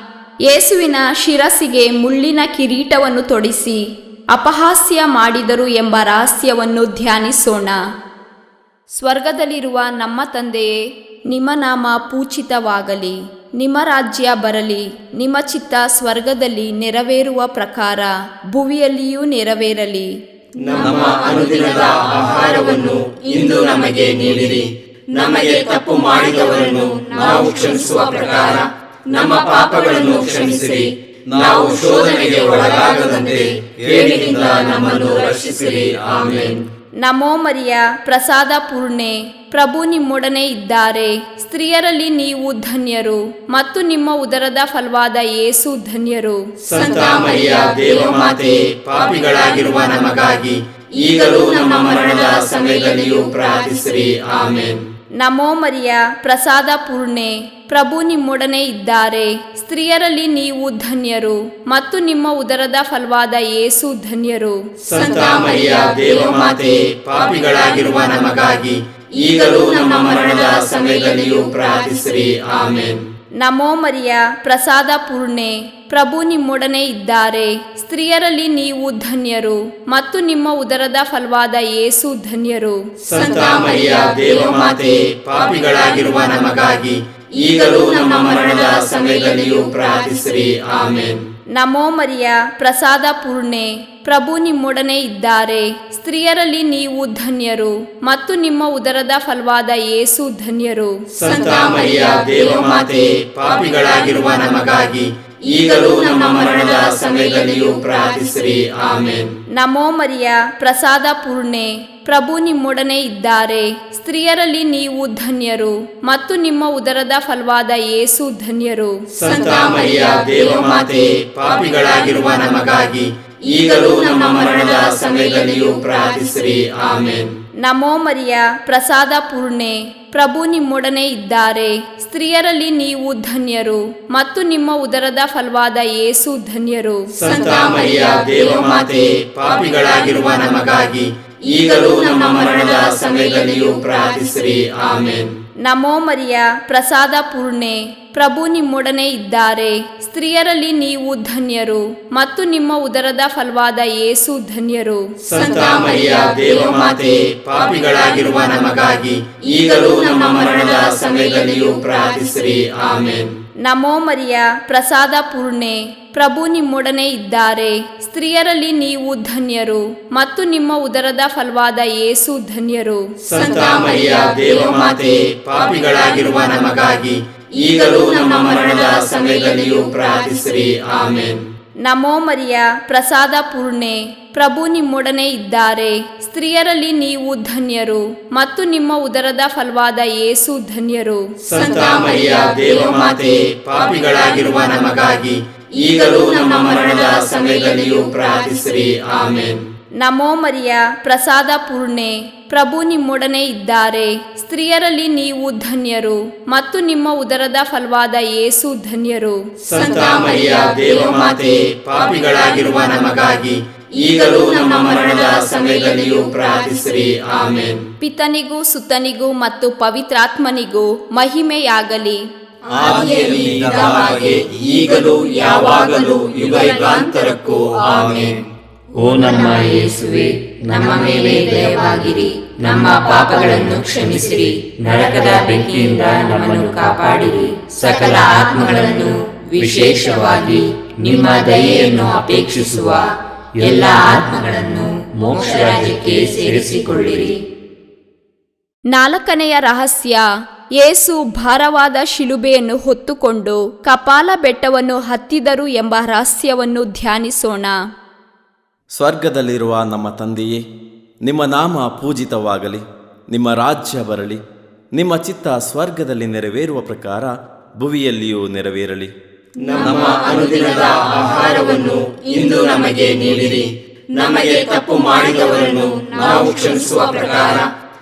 ಯೇಸುವಿನ ಶಿರಸಿಗೆ ಮುಳ್ಳಿನ ಕಿರೀಟವನ್ನು ತೊಡಿಸಿ ಅಪಹಾಸ್ಯ ಮಾಡಿದರು ಎಂಬ ರಹಸ್ಯವನ್ನು ಧ್ಯಾನಿಸೋಣ. ಸ್ವರ್ಗದಲ್ಲಿರುವ ನಮ್ಮ ತಂದೆಯೇ, ನಿಮ್ಮ ನಾಮ ಪೂಜಿತವಾಗಲಿ. ನಿಮ್ಮ ರಾಜ್ಯ ಬರಲಿ. ನಿಮ್ಮ ಚಿತ್ತ ಸ್ವರ್ಗದಲ್ಲಿ ನೆರವೇರುವ ಪ್ರಕಾರ ಭುವಿಯಲ್ಲಿಯೂ ನೆರವೇರಲಿ. ನಮ್ಮ ಅನುದಿನದ ಆಹಾರವನ್ನು ಇಂದು ನಮಗೆ ನೀಡಿರಿ. ನಮಗೆ ತಪ್ಪು ಮಾಡಿದವರನ್ನು ನಾವು ಕ್ಷಮಿಸುವ ಪ್ರಕಾರ ನಮ್ಮ ಪಾಪಗಳನ್ನು ಕ್ಷಮಿಸಿರಿ. ನಾವು ಶೋಧನೆಗೆ ಒಳಗಾಗದಂತೆ ಕೇಡಿನಿಂದ ನಮ್ಮನ್ನು ರಕ್ಷಿಸಿರಿ. ಆಮೆನ್. ನಮೋ ಮರಿಯ, ಪ್ರಸಾದ ಪೂರ್ಣೆ, ಪ್ರಭು ನಿಮ್ಮೊಡನೆ ಇದ್ದಾರೆ. ಸ್ತ್ರೀಯರಲ್ಲಿ ನೀವು ಧನ್ಯರು ಮತ್ತು ನಿಮ್ಮ ಉದರದ ಫಲವಾದ ಯೇಸು ಧನ್ಯರು. ಸಂತ ಮರಿಯ ದೇವಮಾತೆ, ಪಾಪಿಗಳಾಗಿರುವ ನಮಗಾಗಿ ಈಗಲೂ ನಮ್ಮ ಮರಣದ ಸಮಯದಲ್ಲಿಯೂ ಪ್ರಾರ್ಥಿಸಿರಿ. ಆಮೆನ್. ನಮೋ ಮರಿಯ, ಪ್ರಸಾದ ಪೂರ್ಣೆ, ಪ್ರಭು ನಿಮ್ಮೊಡನೆ ಇದ್ದಾರೆ. ಸ್ತ್ರೀಯರಲ್ಲಿ ನೀವು ಧನ್ಯರು ಮತ್ತು ನಿಮ್ಮ ಉದರದ ಫಲವಾದ ಯೇಸು ಧನ್ಯರು. ಸಂತ ಮರಿಯ ದೇವಮಾತೆ, ಪಾಪಿಗಳಾಗಿರುವ ನಮಗಾಗಿ ಈಗಲೂ ನಮ್ಮ ಮರಣದ ಸಮಯದಲ್ಲಿಯೂ ಪ್ರಾರ್ಥಿಸಿರಿ. ಆಮೆನ್. ನಮೋ ಮರಿಯ, ಪ್ರಸಾದ ಪೂರ್ಣೆ, ಪ್ರಭು ನಿಮ್ಮೊಡನೆ ಇದ್ದಾರೆ. ಸ್ತ್ರೀಯರಲ್ಲಿ ನೀವು ಧನ್ಯರು ಮತ್ತು ನಿಮ್ಮ ಉದರದ ಫಲವಾದ ಯೇಸು ಧನ್ಯರು. ಸಂತ ಮರಿಯ ದೇವಮಾತೆ, ಪಾಪಿಗಳಾಗಿರುವ ನಮಗಾಗಿ ಈಗಲೂ ನಮ್ಮ ಮರಣದ ಸಮಯದಲ್ಲಿಯೂ ಪ್ರಾರ್ಥಿಸಿರಿ. ಆಮೆನ್. ನಮೋ ಮರಿಯ, ಪ್ರಸಾದ ಪೂರ್ಣೆ, ಪ್ರಭು ನಿಮ್ಮೊಡನೆ ಇದ್ದಾರೆ. ಸ್ತ್ರೀಯರಲ್ಲಿ ನೀವು ಧನ್ಯರು ಮತ್ತು ನಿಮ್ಮ ಉದರದ ಫಲವಾದ ಯೇಸು ಧನ್ಯರು. ಸಂತ ಮರಿಯ ದೇವಮಾತೆ, ಪಾಪಿಗಳಾಗಿರುವ ನಮಗಾಗಿ ಈಗಲೂ ನಮ್ಮ ಮರಣದ ಸಮಯದಲ್ಲಿಯೂ ಪ್ರಾರ್ಥಿಸಿರಿ. ಆಮೆನ್. ನಮೋ ಮರಿಯ, ಪ್ರಸಾದ ಪೂರ್ಣೆ, ಪ್ರಭು ನಿಮ್ಮೊಡನೆ ಇದ್ದಾರೆ. ಸ್ತ್ರೀಯರಲ್ಲಿ ನೀವು ಧನ್ಯರು ಮತ್ತು ನಿಮ್ಮ ಉದರದ ಫಲವಾದ ಯೇಸು ಧನ್ಯರು. ಸಂತ ಮರಿಯ ದೇವಮಾತೆ, ಪಾಪಿಗಳಾಗಿರುವ ನಮಗಾಗಿ ಈಗಲೂ ನಮ್ಮ ಮರಣದ ಸಮಯದಲ್ಲಿಯೂ ಪ್ರಾರ್ಥಿಸಿರಿ. ಆಮೆನ್. ನಮೋ ಮರಿಯ, ಪ್ರಸಾದ ಪೂರ್ಣೆ, ಪ್ರಭು ನಿಮ್ಮೊಡನೆ ಇದ್ದಾರೆ. ಸ್ತ್ರೀಯರಲ್ಲಿ ನೀವು ಧನ್ಯರು ಮತ್ತು ನಿಮ್ಮ ಉದರದ ಫಲವಾದ ಯೇಸು ಧನ್ಯರು. ಸಂತ ಮರಿಯ ದೇವಮಾತೆ, ಪಾಪಿಗಳಾಗಿರುವ ನಮಗಾಗಿ ಈಗಲೂ ನಮ್ಮ ಮರಣದ ಸಮಯದಲ್ಲಿಯೂ ಪ್ರಾರ್ಥಿಸಿರಿ. ಆಮೆನ್. ನಮೋ ಮರಿಯ, ಪ್ರಸಾದ ಪೂರ್ಣೆ, ಪ್ರಭು ನಿಮ್ಮೊಡನೆ ಇದ್ದಾರೆ. ಸ್ತ್ರೀಯರಲ್ಲಿ ನೀವು ಧನ್ಯರು ಮತ್ತು ನಿಮ್ಮ ಉದರದ ಫಲವಾದ ಯೇಸು ಧನ್ಯರು. ಸಂತ ಮರಿಯ ದೇವಮಾತೆ, ಪಾಪಿಗಳಾಗಿರುವ ನಮಗಾಗಿ ಈಗಲೂ ನಮ್ಮ ಮರಣದ ಸಮಯದಲ್ಲಿಯೂ ಪ್ರಾರ್ಥಿಸಿರಿ. ಆಮೆನ್. ನಮೋ ಮರಿಯ, ಪ್ರಸಾದ ಪೂರ್ಣೆ, ಪ್ರಭು ನಿಮ್ಮೊಡನೆ ಇದ್ದಾರೆ. ಸ್ತ್ರೀಯರಲ್ಲಿ ನೀವು ಧನ್ಯರು ಮತ್ತು ನಿಮ್ಮ ಉದರದ ಫಲವಾದ ಯೇಸು ಧನ್ಯರು. ಸಂತ ಮರಿಯ ದೇವಮಾತೆ, ಪಾಪಿಗಳಾಗಿರುವ ನಮಗಾಗಿ ಈಗಲೂ ನಮ್ಮ ಮರಣದ ಸಮಯದಲ್ಲಿಯೂ ಪ್ರಾರ್ಥಿಸಿರಿ. ಆಮೆನ್. ನಮೋ ಮರಿಯ, ಪ್ರಸಾದ ಪೂರ್ಣೆ, ಪ್ರಭು ನಿಮ್ಮೊಡನೆ ಇದ್ದಾರೆ. ಸ್ತ್ರೀಯರಲ್ಲಿ ನೀವು ಧನ್ಯರು ಮತ್ತು ನಿಮ್ಮ ಉದರದ ಫಲವಾದ ಯೇಸು ಧನ್ಯರು. ಸಂತ ಮರಿಯ ದೇವಮಾತೆ, ಪಾಪಿಗಳಾಗಿರುವ ನಮಗಾಗಿ ಈಗಲೂ ನಮ್ಮ ಮರಣದ ಸಮಯದಲ್ಲಿಯೂ ಪ್ರಾರ್ಥಿಸಿರಿ. ಆಮೆನ್. ನಮೋ ಮರಿಯ, ಪ್ರಸಾದ ಪೂರ್ಣೆ, ಪ್ರಭು ನಿಮ್ಮೊಡನೆ ಇದ್ದಾರೆ. ಸ್ತ್ರೀಯರಲ್ಲಿ ನೀವು ಧನ್ಯರು ಮತ್ತು ನಿಮ್ಮ ಉದರದ ಫಲವಾದ ಯೇಸು ಧನ್ಯರು. ಸಂತ ಮರಿಯ ದೇವಮಾತೆ, ಪಾಪಿಗಳಾಗಿರುವ ನಮಗಾಗಿ ಈಗಲೂ ನಮ್ಮ ಮರಣದ ಸಮಯದಲ್ಲಿಯೂ ಪ್ರಾರ್ಥಿಸಿರಿ. ಆಮೆನ್. ಪಿತನಿಗೂ ಸುತನಿಗೂ ಮತ್ತು ಪವಿತ್ರಾತ್ಮನಿಗೂ ಮಹಿಮೆಯಾಗಲಿ. ಆದಿಯಲ್ಲಿ ಇದ್ದ ಹಾಗೆ ಈಗಲೂ ಯಾವಾಗಲೂ ಯುಗಾಂತರಕ್ಕೂ. ಆಮೆನ್. ಓ ನಮ್ಮ ಯೇಸುವೆ, ನಮ್ಮ ಮೇಲೆ ದಯವಾಗಿರಿ. ನಮ್ಮ ಪಾಪಗಳನ್ನು ಕ್ಷಮಿಸಿರಿ. ನರಕದ ಬೆಂಕಿಯಿಂದ ನಮ್ಮನ್ನು ಕಾಪಾಡಿರಿ. ಸಕಲ ಆತ್ಮಗಳನ್ನು, ವಿಶೇಷವಾಗಿ ನಿಮ್ಮ ದಯೆಯನ್ನು ಅಪೇಕ್ಷಿಸುವ ಎಲ್ಲ ಆತ್ಮಗಳನ್ನು ಮೋಕ್ಷ ರಾಜ್ಯಕ್ಕೆ ಸೇರಿಸಿಕೊಳ್ಳಿರಿ. ನಾಲ್ಕನೆಯ ರಹಸ್ಯ, ಯೇಸು ಭಾರವಾದ ಶಿಲುಬೆಯನ್ನು ಹೊತ್ತುಕೊಂಡು ಕಪಾಲ ಬೆಟ್ಟವನ್ನು ಹತ್ತಿದರು ಎಂಬ ರಹಸ್ಯವನ್ನು ಧ್ಯಾನಿಸೋಣ. ಸ್ವರ್ಗದಲ್ಲಿರುವ ನಮ್ಮ ತಂದೆಯೇ, ನಿಮ್ಮ ನಾಮ ಪೂಜಿತವಾಗಲಿ. ನಿಮ್ಮ ರಾಜ್ಯ ಬರಲಿ. ನಿಮ್ಮ ಚಿತ್ತ ಸ್ವರ್ಗದಲ್ಲಿ ನೆರವೇರುವ ಪ್ರಕಾರ ಭುವಿಯಲ್ಲಿಯೂ ನೆರವೇರಲಿ. ನಮ್ಮ ಅನುದಿನದ ಆಹಾರವನ್ನು ಇಂದು ನಮಗೆ ನೀಡಿರಿ. ನಮಗೆ ತಪ್ಪು ಮಾಡಿದವರನ್ನು ನಾವು ಕ್ಷಮಿಸುವ ಪ್ರಕಾರ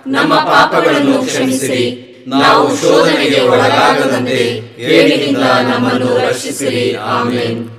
ನಮ್ಮ ಪಾಪಗಳನ್ನು ಕ್ಷಮಿಸಿರಿ. ನಾವು ಶೋಧನೆಗೆ ಒಳಗಾಗದಂತೆ ಕೇಡಿನಿಂದ ನಮ್ಮನ್ನು ರಕ್ಷಿಸಿರಿ. ಆಮೆನ್.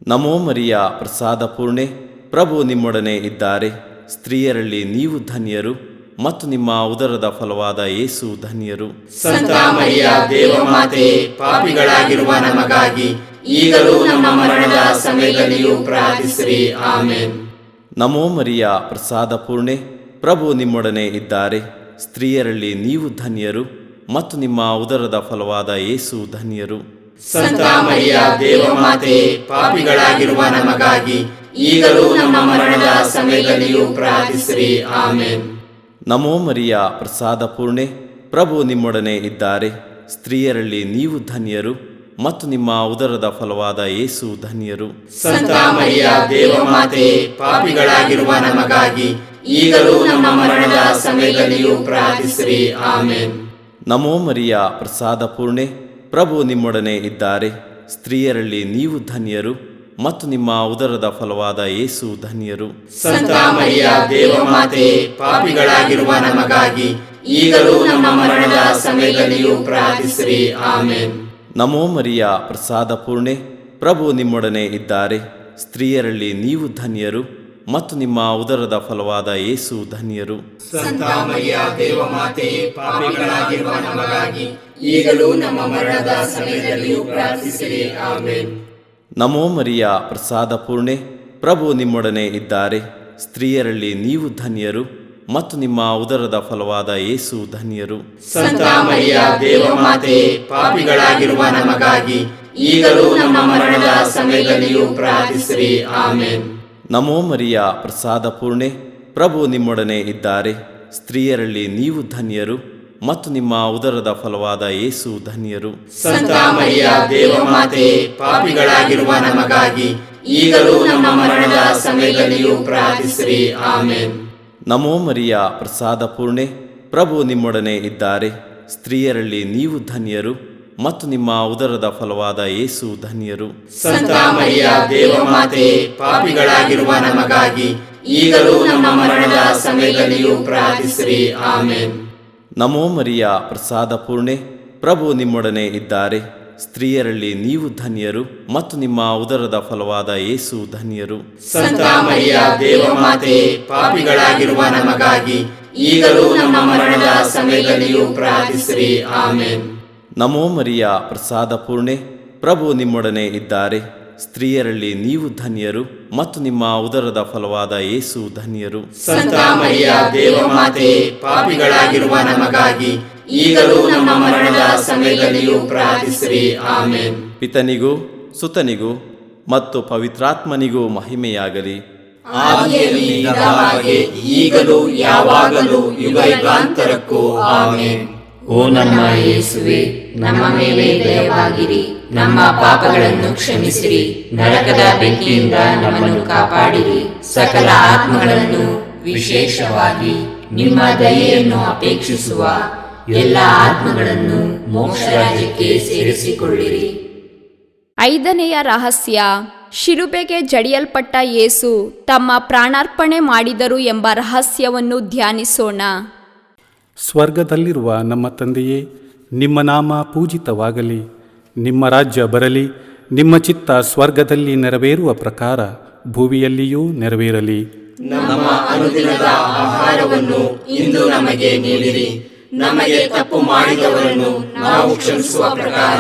ನಮೋ ಮರಿಯ ಪ್ರಸಾದ ಪೂರ್ಣೆ, ಪ್ರಭು ನಿಮ್ಮೊಡನೆ ಇದ್ದಾರೆ. ಸ್ತ್ರೀಯರಲ್ಲಿ ನೀವು ಧನ್ಯರು ಮತ್ತು ನಿಮ್ಮ ಉದರದ ಫಲವಾದ ಯೇಸು ಧನ್ಯರು. ಸಂತ ಮರಿಯ ದೇವಮಾತೆಯೇ, ಪಾಪಿಗಳಾಗಿರುವ ನಮಗಾಗಿ ಈಗಲೂ ನಮ್ಮ ಮರಣದ ಸಮಯದಲ್ಲಿಯೂ ಪ್ರಾರ್ಥಿಸಿರಿ. ಆಮೆನ್. ನಮೋ ಮರಿಯ ಪ್ರಸಾದ ಪೂರ್ಣೆ, ಪ್ರಭು ನಿಮ್ಮೊಡನೆ ಇದ್ದಾರೆ. ಸ್ತ್ರೀಯರಲ್ಲಿ ನೀವು ಧನ್ಯರು ಮತ್ತು ನಿಮ್ಮ ಉದರದ ಫಲವಾದ ಯೇಸು ಧನ್ಯರು. ಸಂತ ಮರಿಯ ದೇವಮಾತೆಯೇ, ಪಾಪಿಗಳಾಗಿರುವ ನಮಗಾಗಿ ಈಗಲೂ ನಮ್ಮ ಮರಣದ ಸಮಯದಲ್ಲಿಯೂ ಪ್ರಾರ್ಥಿಸಿರಿ. ಆಮೆನ್. ನಮೋ ಮರಿಯ ಪ್ರಸಾದ ಪೂರ್ಣೆ, ಪ್ರಭು ನಿಮ್ಮೊಡನೆ ಇದ್ದಾರೆ. ಸ್ತ್ರೀಯರಲ್ಲಿ ನೀವು ಧನ್ಯರು ಮತ್ತು ನಿಮ್ಮ ಉದರದ ಫಲವಾದ ಯೇಸು ಧನ್ಯರು. ಸಂತ ಮರಿಯ ದೇವಮಾತೆಯೇ, ಪಾಪಿಗಳಾಗಿರುವ ನಮಗಾಗಿ ಈಗಲೂ ನಮ್ಮ ಮರಣದ ಸಮಯದಲ್ಲಿಯೂ ಪ್ರಾರ್ಥಿಸಿರಿ. ಆಮೆನ್. ನಮೋ ಮರಿಯ ಪ್ರಸಾದ ಪೂರ್ಣೆ, ಪ್ರಭು ನಿಮ್ಮೊಡನೆ ಇದ್ದಾರೆ. ಸ್ತ್ರೀಯರಲ್ಲಿ ನೀವು ಧನ್ಯರು ಮತ್ತು ನಿಮ್ಮ ಉದರದ ಫಲವಾದ ಯೇಸು ಧನ್ಯರು. ಸಂತ ಮರಿಯ ದೇವಮಾತೆಯೇ, ಪಾಪಿಗಳಾಗಿರುವ ನಮಗಾಗಿ ಈಗಲೂ ನಮ್ಮ ಮರಣದ ಸಮಯದಲ್ಲಿಯೂ ಪ್ರಾರ್ಥಿಸಿರಿ. ಆಮೆನ್. ನಮೋ ಮರಿಯ ಪ್ರಸಾದ ಪೂರ್ಣೆ, ಪ್ರಭು ನಿಮ್ಮೊಡನೆ ಇದ್ದಾರೆ. ಸ್ತ್ರೀಯರಲ್ಲಿ ನೀವು ಧನ್ಯರು ಮತ್ತು ನಿಮ್ಮ ಉದರದ ಫಲವಾದ ಯೇಸು ಧನ್ಯರು. ಸಂತ ಮರಿಯ ದೇವಮಾತೆಯೇ, ಪಾಪಿಗಳಾಗಿರುವ ನಮಗಾಗಿ ಈಗಲೂ ನಮ್ಮ ಮರಣದ ಸಮಯದಲ್ಲಿಯೂ ಪ್ರಾರ್ಥಿಸಿರಿ. ಆಮೆನ್. ನಮೋ ಮರಿಯ ಪ್ರಸಾದ ಪೂರ್ಣೆ, ಪ್ರಭು ನಿಮ್ಮೊಡನೆ ಇದ್ದಾರೆ. ಸ್ತ್ರೀಯರಲ್ಲಿ ನೀವು ಧನ್ಯರು ಮತ್ತು ನಿಮ್ಮ ಉದರದ ಫಲವಾದ ಯೇಸು ಧನ್ಯರು. ಸಂತ ಮರಿಯ ದೇವಮಾತೆಯೇ, ಪಾಪಿಗಳಾಗಿರುವ ನಮಗಾಗಿ ಈಗಲೂ ನಮ್ಮ ಮರಣದ ಸಮಯದಲ್ಲಿಯೂ ಪ್ರಾರ್ಥಿಸಿರಿ. ಆಮೆನ್. ನಮೋ ಮರಿಯ ಪ್ರಸಾದ ಪೂರ್ಣೆ, ಪ್ರಭು ನಿಮ್ಮೊಡನೆ ಇದ್ದಾರೆ. ಸ್ತ್ರೀಯರಲ್ಲಿ ನೀವು ಧನ್ಯರು ಮತ್ತು ನಿಮ್ಮ ಉದರದ ಫಲವಾದ ಯೇಸು ಧನ್ಯರು. ಸಂತ ಮರಿಯ ದೇವಮಾತೆಯೇ, ಪಾಪಿಗಳಾಗಿರುವ ನಮಗಾಗಿ ಈಗಲೂ ನಮ್ಮ ಮರಣದ ಸಮಯದಲ್ಲಿಯೂ ಪ್ರಾರ್ಥಿಸಿರಿ. ಆಮೆನ್. ನಮೋ ಮರಿಯ ಪ್ರಸಾದ ಪೂರ್ಣೆ, ಪ್ರಭು ನಿಮ್ಮೊಡನೆ ಇದ್ದಾರೆ. ಸ್ತ್ರೀಯರಲ್ಲಿ ನೀವು ಧನ್ಯರು ಮತ್ತು ನಿಮ್ಮ ಉದರದ ಫಲವಾದ ಯೇಸು ಧನ್ಯರು. ಸಂತ ಮರಿಯ ದೇವಮಾತೆಯೇ, ಪಾಪಿಗಳಾಗಿರುವ ನಮಗಾಗಿ ಈಗಲೂ ನಮ್ಮ ಮರಣದ ಸಮಯದಲ್ಲಿಯೂ ಪ್ರಾರ್ಥಿಸಿರಿ. ಆಮೆನ್. ನಮೋ ಮರಿಯ ಪ್ರಸಾದ ಪೂರ್ಣೆ, ಪ್ರಭು ನಿಮ್ಮೊಡನೆ ಇದ್ದಾರೆ. ಸ್ತ್ರೀಯರಲ್ಲಿ ನೀವು ಧನ್ಯರು ಮತ್ತು ನಿಮ್ಮ ಉದರದ ಫಲವಾದ ಯೇಸು ಧನ್ಯರು. ಸಂತ ಮರಿಯ ದೇವಮಾತೆಯೇ, ಪಾಪಿಗಳಾಗಿರುವ ನಮಗಾಗಿ ಈಗಲೂ ನಮ್ಮ ಮರಣದ ಸಮಯದಲ್ಲಿಯೂ ಪ್ರಾರ್ಥಿಸಿರಿ. ಆಮೆನ್. ನಮೋ ಮರಿಯ ಪ್ರಸಾದ ಪೂರ್ಣೆ, ಪ್ರಭು ನಿಮ್ಮೊಡನೆ ಇದ್ದಾರೆ. ಸ್ತ್ರೀಯರಲ್ಲಿ ನೀವು ಧನ್ಯರು ಮತ್ತು ನಿಮ್ಮ ಉದರದ ಫಲವಾದ ಯೇಸು ಧನ್ಯರು. ಸಂತ ಮರಿಯ ದೇವಮಾತೆಯೇ, ಪಾಪಿಗಳಾಗಿರುವ ನಮಗಾಗಿ ಈಗಲೂ ನಮ್ಮ ಮರಣದ ಸಮಯದಲ್ಲಿಯೂ ಪ್ರಾರ್ಥಿಸಿರಿ. ಆಮೆನ್. ಪಿತನಿಗೂ ಸುತನಿಗೂ ಮತ್ತು ಪವಿತ್ರಾತ್ಮನಿಗೂ ಮಹಿಮೆಯಾಗಲಿ. ಆದಿಯಲ್ಲಿ ಇದ್ದ ಹಾಗೆ ಈಗಲೂ ಯಾವಾಗಲೂ ಯುಗಯುಗಾಂತರಕ್ಕೂ. ಆಮೆನ್. ಓ ನಮ್ಮ ಯೇಸುವೆ, ನಮ್ಮ ಮೇಲೆ ದಯವಾಗಿರಿ. ನಮ್ಮ ಪಾಪಗಳನ್ನು ಕ್ಷಮಿಸಿರಿ. ನರಕದ ಬೆಂಕಿಯಿಂದ ನಮ್ಮನ್ನು ಕಾಪಾಡಿರಿ. ಸಕಲ ಆತ್ಮಗಳನ್ನು, ವಿಶೇಷವಾಗಿ ನಿಮ್ಮ ದಯೆಯನ್ನು ಅಪೇಕ್ಷಿಸುವ ಎಲ್ಲ ಆತ್ಮಗಳನ್ನು ಮೋಕ್ಷ ರಾಜ್ಯಕ್ಕೆ ಸೇರಿಸಿಕೊಳ್ಳಿರಿ. ಐದನೆಯ ರಹಸ್ಯ, ಶಿಲುಬೆಗೆ ಜಡಿಯಲ್ಪಟ್ಟ ಯೇಸು ತಮ್ಮ ಪ್ರಾಣಾರ್ಪಣೆ ಮಾಡಿದರು ಎಂಬ ರಹಸ್ಯವನ್ನು ಧ್ಯಾನಿಸೋಣ. ಸ್ವರ್ಗದಲ್ಲಿರುವ ನಮ್ಮ ತಂದೆಯೇ, ನಿಮ್ಮ ನಾಮ ಪೂಜಿತವಾಗಲಿ. ನಿಮ್ಮ ರಾಜ್ಯ ಬರಲಿ. ನಿಮ್ಮ ಚಿತ್ತ ಸ್ವರ್ಗದಲ್ಲಿ ನೆರವೇರುವ ಪ್ರಕಾರ ಭೂಮಿಯಲ್ಲಿಯೂ ನೆರವೇರಲಿ. ನಮ್ಮ ಅನುದಿನದ ಆಹಾರವನ್ನು ಇಂದು ನಮಗೆ ನೀಡಿರಿ. ನಮಗೆ ತಪ್ಪು ಮಾಡಿದವರನ್ನು ನಾವು ಕ್ಷಮಿಸುವ ಪ್ರಕಾರ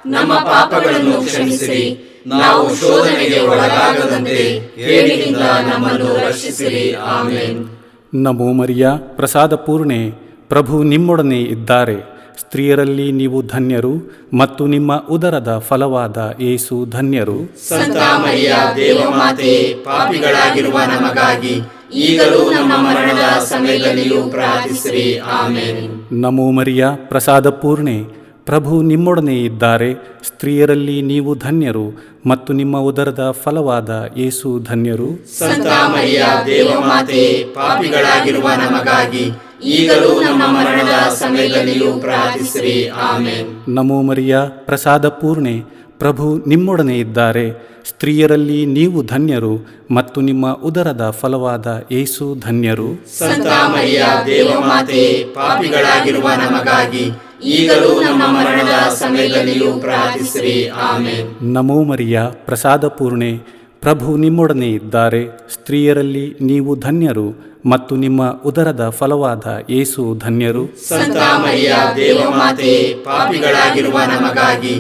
ನಮ್ಮ ಪಾಪಗಳನ್ನು ಕ್ಷಮಿಸಿರಿ. ನಾವು ಶೋಧನೆಗೆ ಒಳಗಾಗದಂತೆ ಕೇಡಿನಿಂದ ನಮ್ಮನ್ನು ರಕ್ಷಿಸಿರಿ. ಆಮೆನ್. ನಮೋ ಮರಿಯ ಪ್ರಸಾದ ಪೂರ್ಣೆ, ಪ್ರಭು ನಿಮ್ಮೊಡನೆ ಇದ್ದಾರೆ. ಸ್ತ್ರೀಯರಲ್ಲಿ ನೀವು ಧನ್ಯರು ಮತ್ತು ನಿಮ್ಮ ಉದರದ ಫಲವಾದ ಯೇಸು ಧನ್ಯರು. ಸಂತ ಮರಿಯ ದೇವಮಾತೆಯೇ, ಪಾಪಿಗಳಾಗಿರುವ ನಮಗಾಗಿ ಈಗಲೂ ನಮ್ಮ ಮರಣದ ಸಮಯದಲ್ಲಿಯೂ ಪ್ರಾರ್ಥಿಸಿರಿ. ಆಮೆನ್. ನಮೋ ಮರಿಯ ಪ್ರಸಾದ ಪೂರ್ಣೆ, ಪ್ರಭು ನಿಮ್ಮೊಡನೆ ಇದ್ದಾರೆ. ಸ್ತ್ರೀಯರಲ್ಲಿ ನೀವು ಧನ್ಯರು ಮತ್ತು ನಿಮ್ಮ ಉದರದ ಫಲವಾದ ಯೇಸು ಧನ್ಯರು. ಸಂತ ಮರಿಯ ದೇವಮಾತೆಯೇ, ಪಾಪಿಗಳಾಗಿರುವ ನಮಗಾಗಿ ಈಗಲೂ ನಮ್ಮ ಮರಣದ ಸಮಯದಲ್ಲಿಯೂ ಪ್ರಾರ್ಥಿಸಿರಿ. ಆಮೆನ್. ನಮೋ ಮರಿಯ ಪ್ರಸಾದ ಪೂರ್ಣೆ, ಪ್ರಭು ನಿಮ್ಮೊಡನೆ ಇದ್ದಾರೆ. ಸ್ತ್ರೀಯರಲ್ಲಿ ನೀವು ಧನ್ಯರು ಮತ್ತು ನಿಮ್ಮ ಉದರದ ಫಲವಾದ ಯೇಸು ಧನ್ಯರು. ಸಂತ ಮರಿಯ ದೇವಮಾತೆಯೇ, ಪಾಪಿಗಳಾಗಿರುವ ನಮಗಾಗಿ ಈಗಲೂ ನಮ್ಮ ಮರಣದ ಸಮಯದಲ್ಲಿಯೂ ಪ್ರಾರ್ಥಿಸಿರಿ. ಆಮೆನ್. ನಮೋ ಮರಿಯ, ಪ್ರಸಾದ ಪೂರ್ಣೆ, ಪ್ರಭು ನಿಮ್ಮೊಡನೆ ಇದ್ದಾರೆ. ಸ್ತ್ರೀಯರಲ್ಲಿ ನೀವು ಧನ್ಯರು ಮತ್ತು ನಿಮ್ಮ ಉದರದ ಫಲವಾದ ಯೇಸು ಧನ್ಯರು. ಸಂತ ಮರಿಯ ದೇವಮಾತೆಯೇ, ಪಾಪಿಗಳಾಗಿರುವ ನಮಗಾಗಿ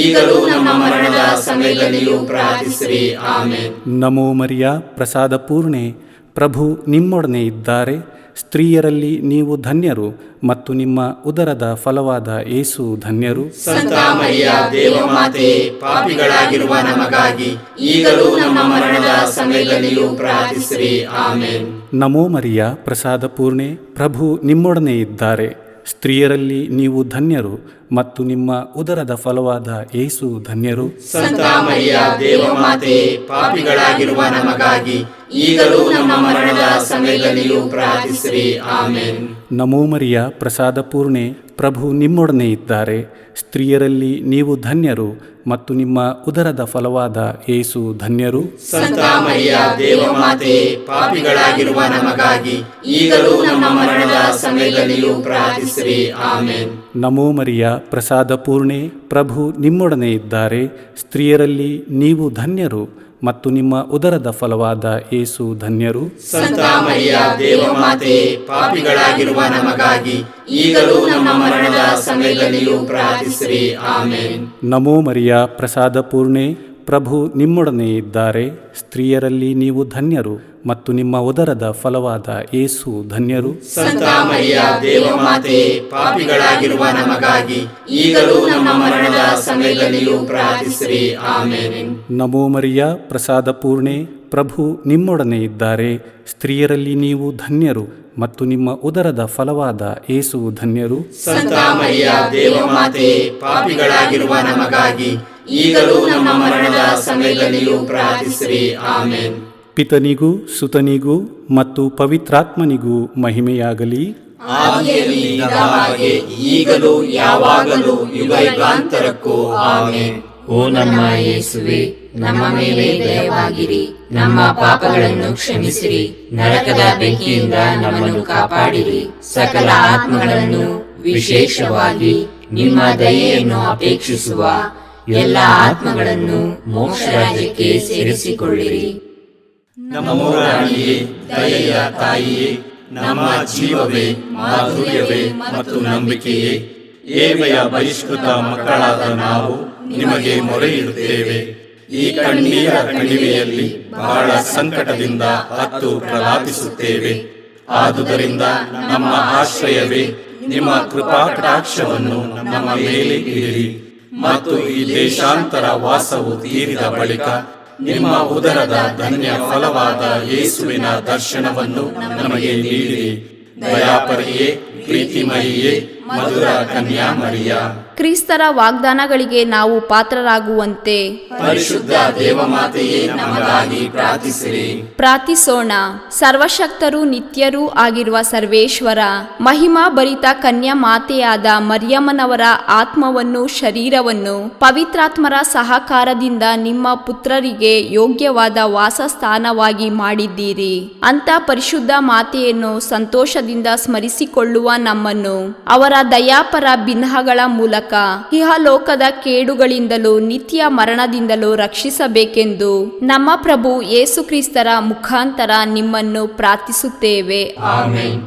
ಈಗಲೂ ನಮ್ಮ ಮರಣದ ಸಮಯದಲ್ಲಿಯೂ ಪ್ರಾರ್ಥಿಸಿರಿ. ಆಮೆನ್. ನಮೋ ಮರಿಯ, ಪ್ರಸಾದ ಪೂರ್ಣೆ, ಪ್ರಭು ನಿಮ್ಮೊಡನೆ ಇದ್ದಾರೆ. ಸ್ತ್ರೀಯರಲ್ಲಿ ನೀವು ಧನ್ಯರು ಮತ್ತು ನಿಮ್ಮ ಉದರದ ಫಲವಾದ ಯೇಸು ಧನ್ಯರು. ಸಂತ ಮರಿಯ ದೇವಮಾತೆಯೇ, ಪಾಪಿಗಳಾಗಿರುವ ನಮಗಾಗಿ ಈಗಲೂ ನಮ್ಮ ಮರಣದ ಸಮಯದಲ್ಲಿಯೂ ಪ್ರಾರ್ಥಿಸಿರಿ. ಆಮೆನ್. ನಮೋ ಮರಿಯ, ಪ್ರಸಾದ ಪೂರ್ಣೆ, ಪ್ರಭು ನಿಮ್ಮೊಡನೆ ಇದ್ದಾರೆ. ಸ್ತ್ರೀಯರಲ್ಲಿ ನೀವು ಧನ್ಯರು ಮತ್ತು ನಿಮ್ಮ ಉದರದ ಫಲವಾದ ಯೇಸು ಧನ್ಯರು. ಸಂತ ಮರಿಯ ದೇವಮಾತೆಯೇ, ಪಾಪಿಗಳಾಗಿರುವ ನಮಗಾಗಿ ಈಗಲೂ ನಮ್ಮ ಮರಣದ ಸಮಯದಲ್ಲಿಯೂ ಪ್ರಾರ್ಥಿಸಿರಿ. ಆಮೆನ್. ನಮೋ ಮರಿಯ, ಪ್ರಸಾದ ಪೂರ್ಣೆ, ಪ್ರಭು ನಿಮ್ಮೊಡನೆ ಇದ್ದಾರೆ. ಸ್ತ್ರೀಯರಲ್ಲಿ ನೀವು ಧನ್ಯರು ಮತ್ತು ನಿಮ್ಮ ಉದರದ ಫಲವಾದ ಯೇಸು ಧನ್ಯರು. ಸಂತ ಮರಿಯ ದೇವಮಾತೆಯೇ, ಪಾಪಿಗಳಾಗಿರುವ ನಮಗಾಗಿ ಈಗಲೂ ನಮ್ಮ ಮರಣದ ಸಮಯದಲ್ಲಿಯೂ ಪ್ರಾರ್ಥಿಸಿರಿ. ಆಮೆನ್. ನಮೋ ಮರಿಯ, ಪ್ರಸಾದ ಪೂರ್ಣೆ, ಪ್ರಭು ನಿಮ್ಮೊಡನೆ ಇದ್ದಾರೆ. ಸ್ತ್ರೀಯರಲ್ಲಿ ನೀವು ಧನ್ಯರು ಮತ್ತು ನಿಮ್ಮ ಉದರದ ಫಲವಾದ ಯೇಸು ಧನ್ಯರು. ಸಂತ ಮರಿಯ ದೇವಮಾತೆಯೇ, ಪಾಪಿಗಳಾಗಿರುವ ನಮಗಾಗಿ ಈಗಲೂ ನಮ್ಮ ಮರಣದ ಸಮಯದಲ್ಲಿಯೂ ಪ್ರಾರ್ಥಿಸಿರಿ. ಆಮೆನ್. ನಮೋ ಮರಿಯ, ಪ್ರಸಾದ ಪೂರ್ಣೆ, ಪ್ರಭು ನಿಮ್ಮೊಡನೆ ಇದ್ದಾರೆ. ಸ್ತ್ರೀಯರಲ್ಲಿ ನೀವು ಧನ್ಯರು ಮತ್ತು ನಿಮ್ಮ ಉದರದ ಫಲವಾದ ಯೇಸು ಧನ್ಯರು. ಸಂತ ಮರಿಯ ದೇವಮಾತೆಯೇ, ಪಾಪಿಗಳಾಗಿರುವ ನಮಗಾಗಿ ಈಗಲೂ ನಮ್ಮ ಮರಣದ ಸಮಯದಲ್ಲಿಯೂ ಪ್ರಾರ್ಥಿಸಿರಿ. ಆಮೆನ್. ನಮೋ ಮರಿಯ, ಪ್ರಸಾದ ಪೂರ್ಣೆ, ಪ್ರಭು ನಿಮ್ಮೊಡನೆ ಇದ್ದಾರೆ. ಸ್ತ್ರೀಯರಲ್ಲಿ ನೀವು ಧನ್ಯರು ಮತ್ತು ನಿಮ್ಮ ಉದರದ ಫಲವಾದ ಯೇಸು ಧನ್ಯರು. ಸಂತ ಮರಿಯ ದೇವಮಾತೆಯೇ, ಪಾಪಿಗಳಾಗಿರುವ ನಮಗಾಗಿ ಈಗಲೂ ನಮ್ಮ ಮರಣದ ಸಮಯದಲ್ಲಿಯೂ ಪ್ರಾರ್ಥಿಸಿರಿ. ಆಮೆನ್. ಪಿತನಿಗೂ ಸುತನಿಗೂ ಮತ್ತು ಪವಿತ್ರಾತ್ಮನಿಗೂ ಮಹಿಮೆಯಾಗಲಿ. ಆದಿಯಲ್ಲಿ ಇದ್ದ ಹಾಗೆ ಈಗಲೂ ಯಾವಾಗಲೂ ಯುಗಯುಗಾಂತರಕ್ಕೂ. ಆಮೆನ್. ಓ ನಮ್ಮ ಯೇಸುವೆ, ನಮ್ಮ ಮೇಲೆ ದಯವಾಗಿರಿ, ನಮ್ಮ ಪಾಪಗಳನ್ನು ಕ್ಷಮಿಸಿರಿ, ನರಕದ ಬೆಂಕಿಯಿಂದ ನಮ್ಮನ್ನು ಕಾಪಾಡಿರಿ, ಸಕಲ ಆತ್ಮಗಳನ್ನು ವಿಶೇಷವಾಗಿ ನಿಮ್ಮ ದಯೆಯನ್ನು ಅಪೇಕ್ಷಿಸುವ ಎಲ್ಲ ಆತ್ಮಗಳನ್ನು ಮೋಕ್ಷ ರಾಜ್ಯಕ್ಕೆ ಸೇರಿಸಿಕೊಳ್ಳಿರಿ. ನಮೋ ರಾಣಿಯೇ, ದಯೆಯ ತಾಯಿಯೇ, ನಮ್ಮ ಜೀವವೇ, ಮಾಧುರ್ಯವೇ ಮತ್ತು ನಂಬಿಕೆಯೇ, ಏವೆಯ ಬಹಿಷ್ಕೃತ ಮಕ್ಕಳಾದ ನಾವು ನಿಮಗೆ ಮೊರೆ ಇಡುತ್ತೇವೆ. ಈ ಕಣ್ಣೀರ ಕಣಿವೆಯಲ್ಲಿ ಬಹಳ ಸಂಕಟದಿಂದ ಅತ್ತು ಪ್ರಲಾಪಿಸುತ್ತೇವೆ. ಆದುದರಿಂದ ನಮ್ಮ ಆಶ್ರಯವೇ, ನಿಮ್ಮ ಕೃಪಾಕಟಾಕ್ಷವನ್ನು ನಮ್ಮ ಮೇಲೆ ಇಡಿರಿ ಮತ್ತು ಈ ದೇಶಾಂತರ ವಾಸವು ತೀರಿದ ಬಳಿಕ ನಿಮ್ಮ ಉದರದ ಧನ್ಯ ಫಲವಾದ ಯೇಸುವಿನ ದರ್ಶನವನ್ನು ನಮಗೆ ನೀಡಿರಿ. ದಯಾಪರಿಯೇ, ಪ್ರೀತಿಮಯಿಯೇ, ಮಧುರ ಕನ್ಯಾಮರಿಯ, ಕ್ರಿಸ್ತರ ವಾಗ್ದಾನಗಳಿಗೆ ನಾವು ಪಾತ್ರರಾಗುವಂತೆ ಪರಿಶುದ್ಧ ದೇವಮಾತೆಯೇ, ನಮಗಾಗಿ ಪ್ರಾರ್ಥಿಸಿರಿ. ಪ್ರಾರ್ಥಿಸೋಣ. ಸರ್ವಶಕ್ತರೂ ನಿತ್ಯರೂ ಆಗಿರುವ ಸರ್ವೇಶ್ವರ, ಮಹಿಮಾ ಭರಿತ ಕನ್ಯಾ ಮಾತೆಯಾದ ಮರಿಯಮ್ಮನವರ ಆತ್ಮವನ್ನು ಶರೀರವನ್ನು ಪವಿತ್ರಾತ್ಮರ ಸಹಕಾರದಿಂದ ನಿಮ್ಮ ಪುತ್ರರಿಗೆ ಯೋಗ್ಯವಾದ ವಾಸಸ್ಥಾನವಾಗಿ ಮಾಡಿದ್ದೀರಿ. ಅಂತ ಪರಿಶುದ್ಧ ಮಾತೆಯನ್ನು ಸಂತೋಷದಿಂದ ಸ್ಮರಿಸಿಕೊಳ್ಳುವ ನಮ್ಮನ್ನು ಅವರ ದಯಾಪರ ಬಿನ್ನಹಗಳ ಮೂಲಕ ಇಹಲೋಕದ ಕೇಡುಗಳಿಂದಲೂ ನಿತ್ಯ ಮರಣದಿಂದಲೂ ರಕ್ಷಿಸಬೇಕೆಂದು ನಮ್ಮ ಪ್ರಭು ಯೇಸು ಕ್ರಿಸ್ತರ ಮುಖಾಂತರ ನಿಮ್ಮನ್ನು ಪ್ರಾರ್ಥಿಸುತ್ತೇವೆ. ಆಮೆನ್.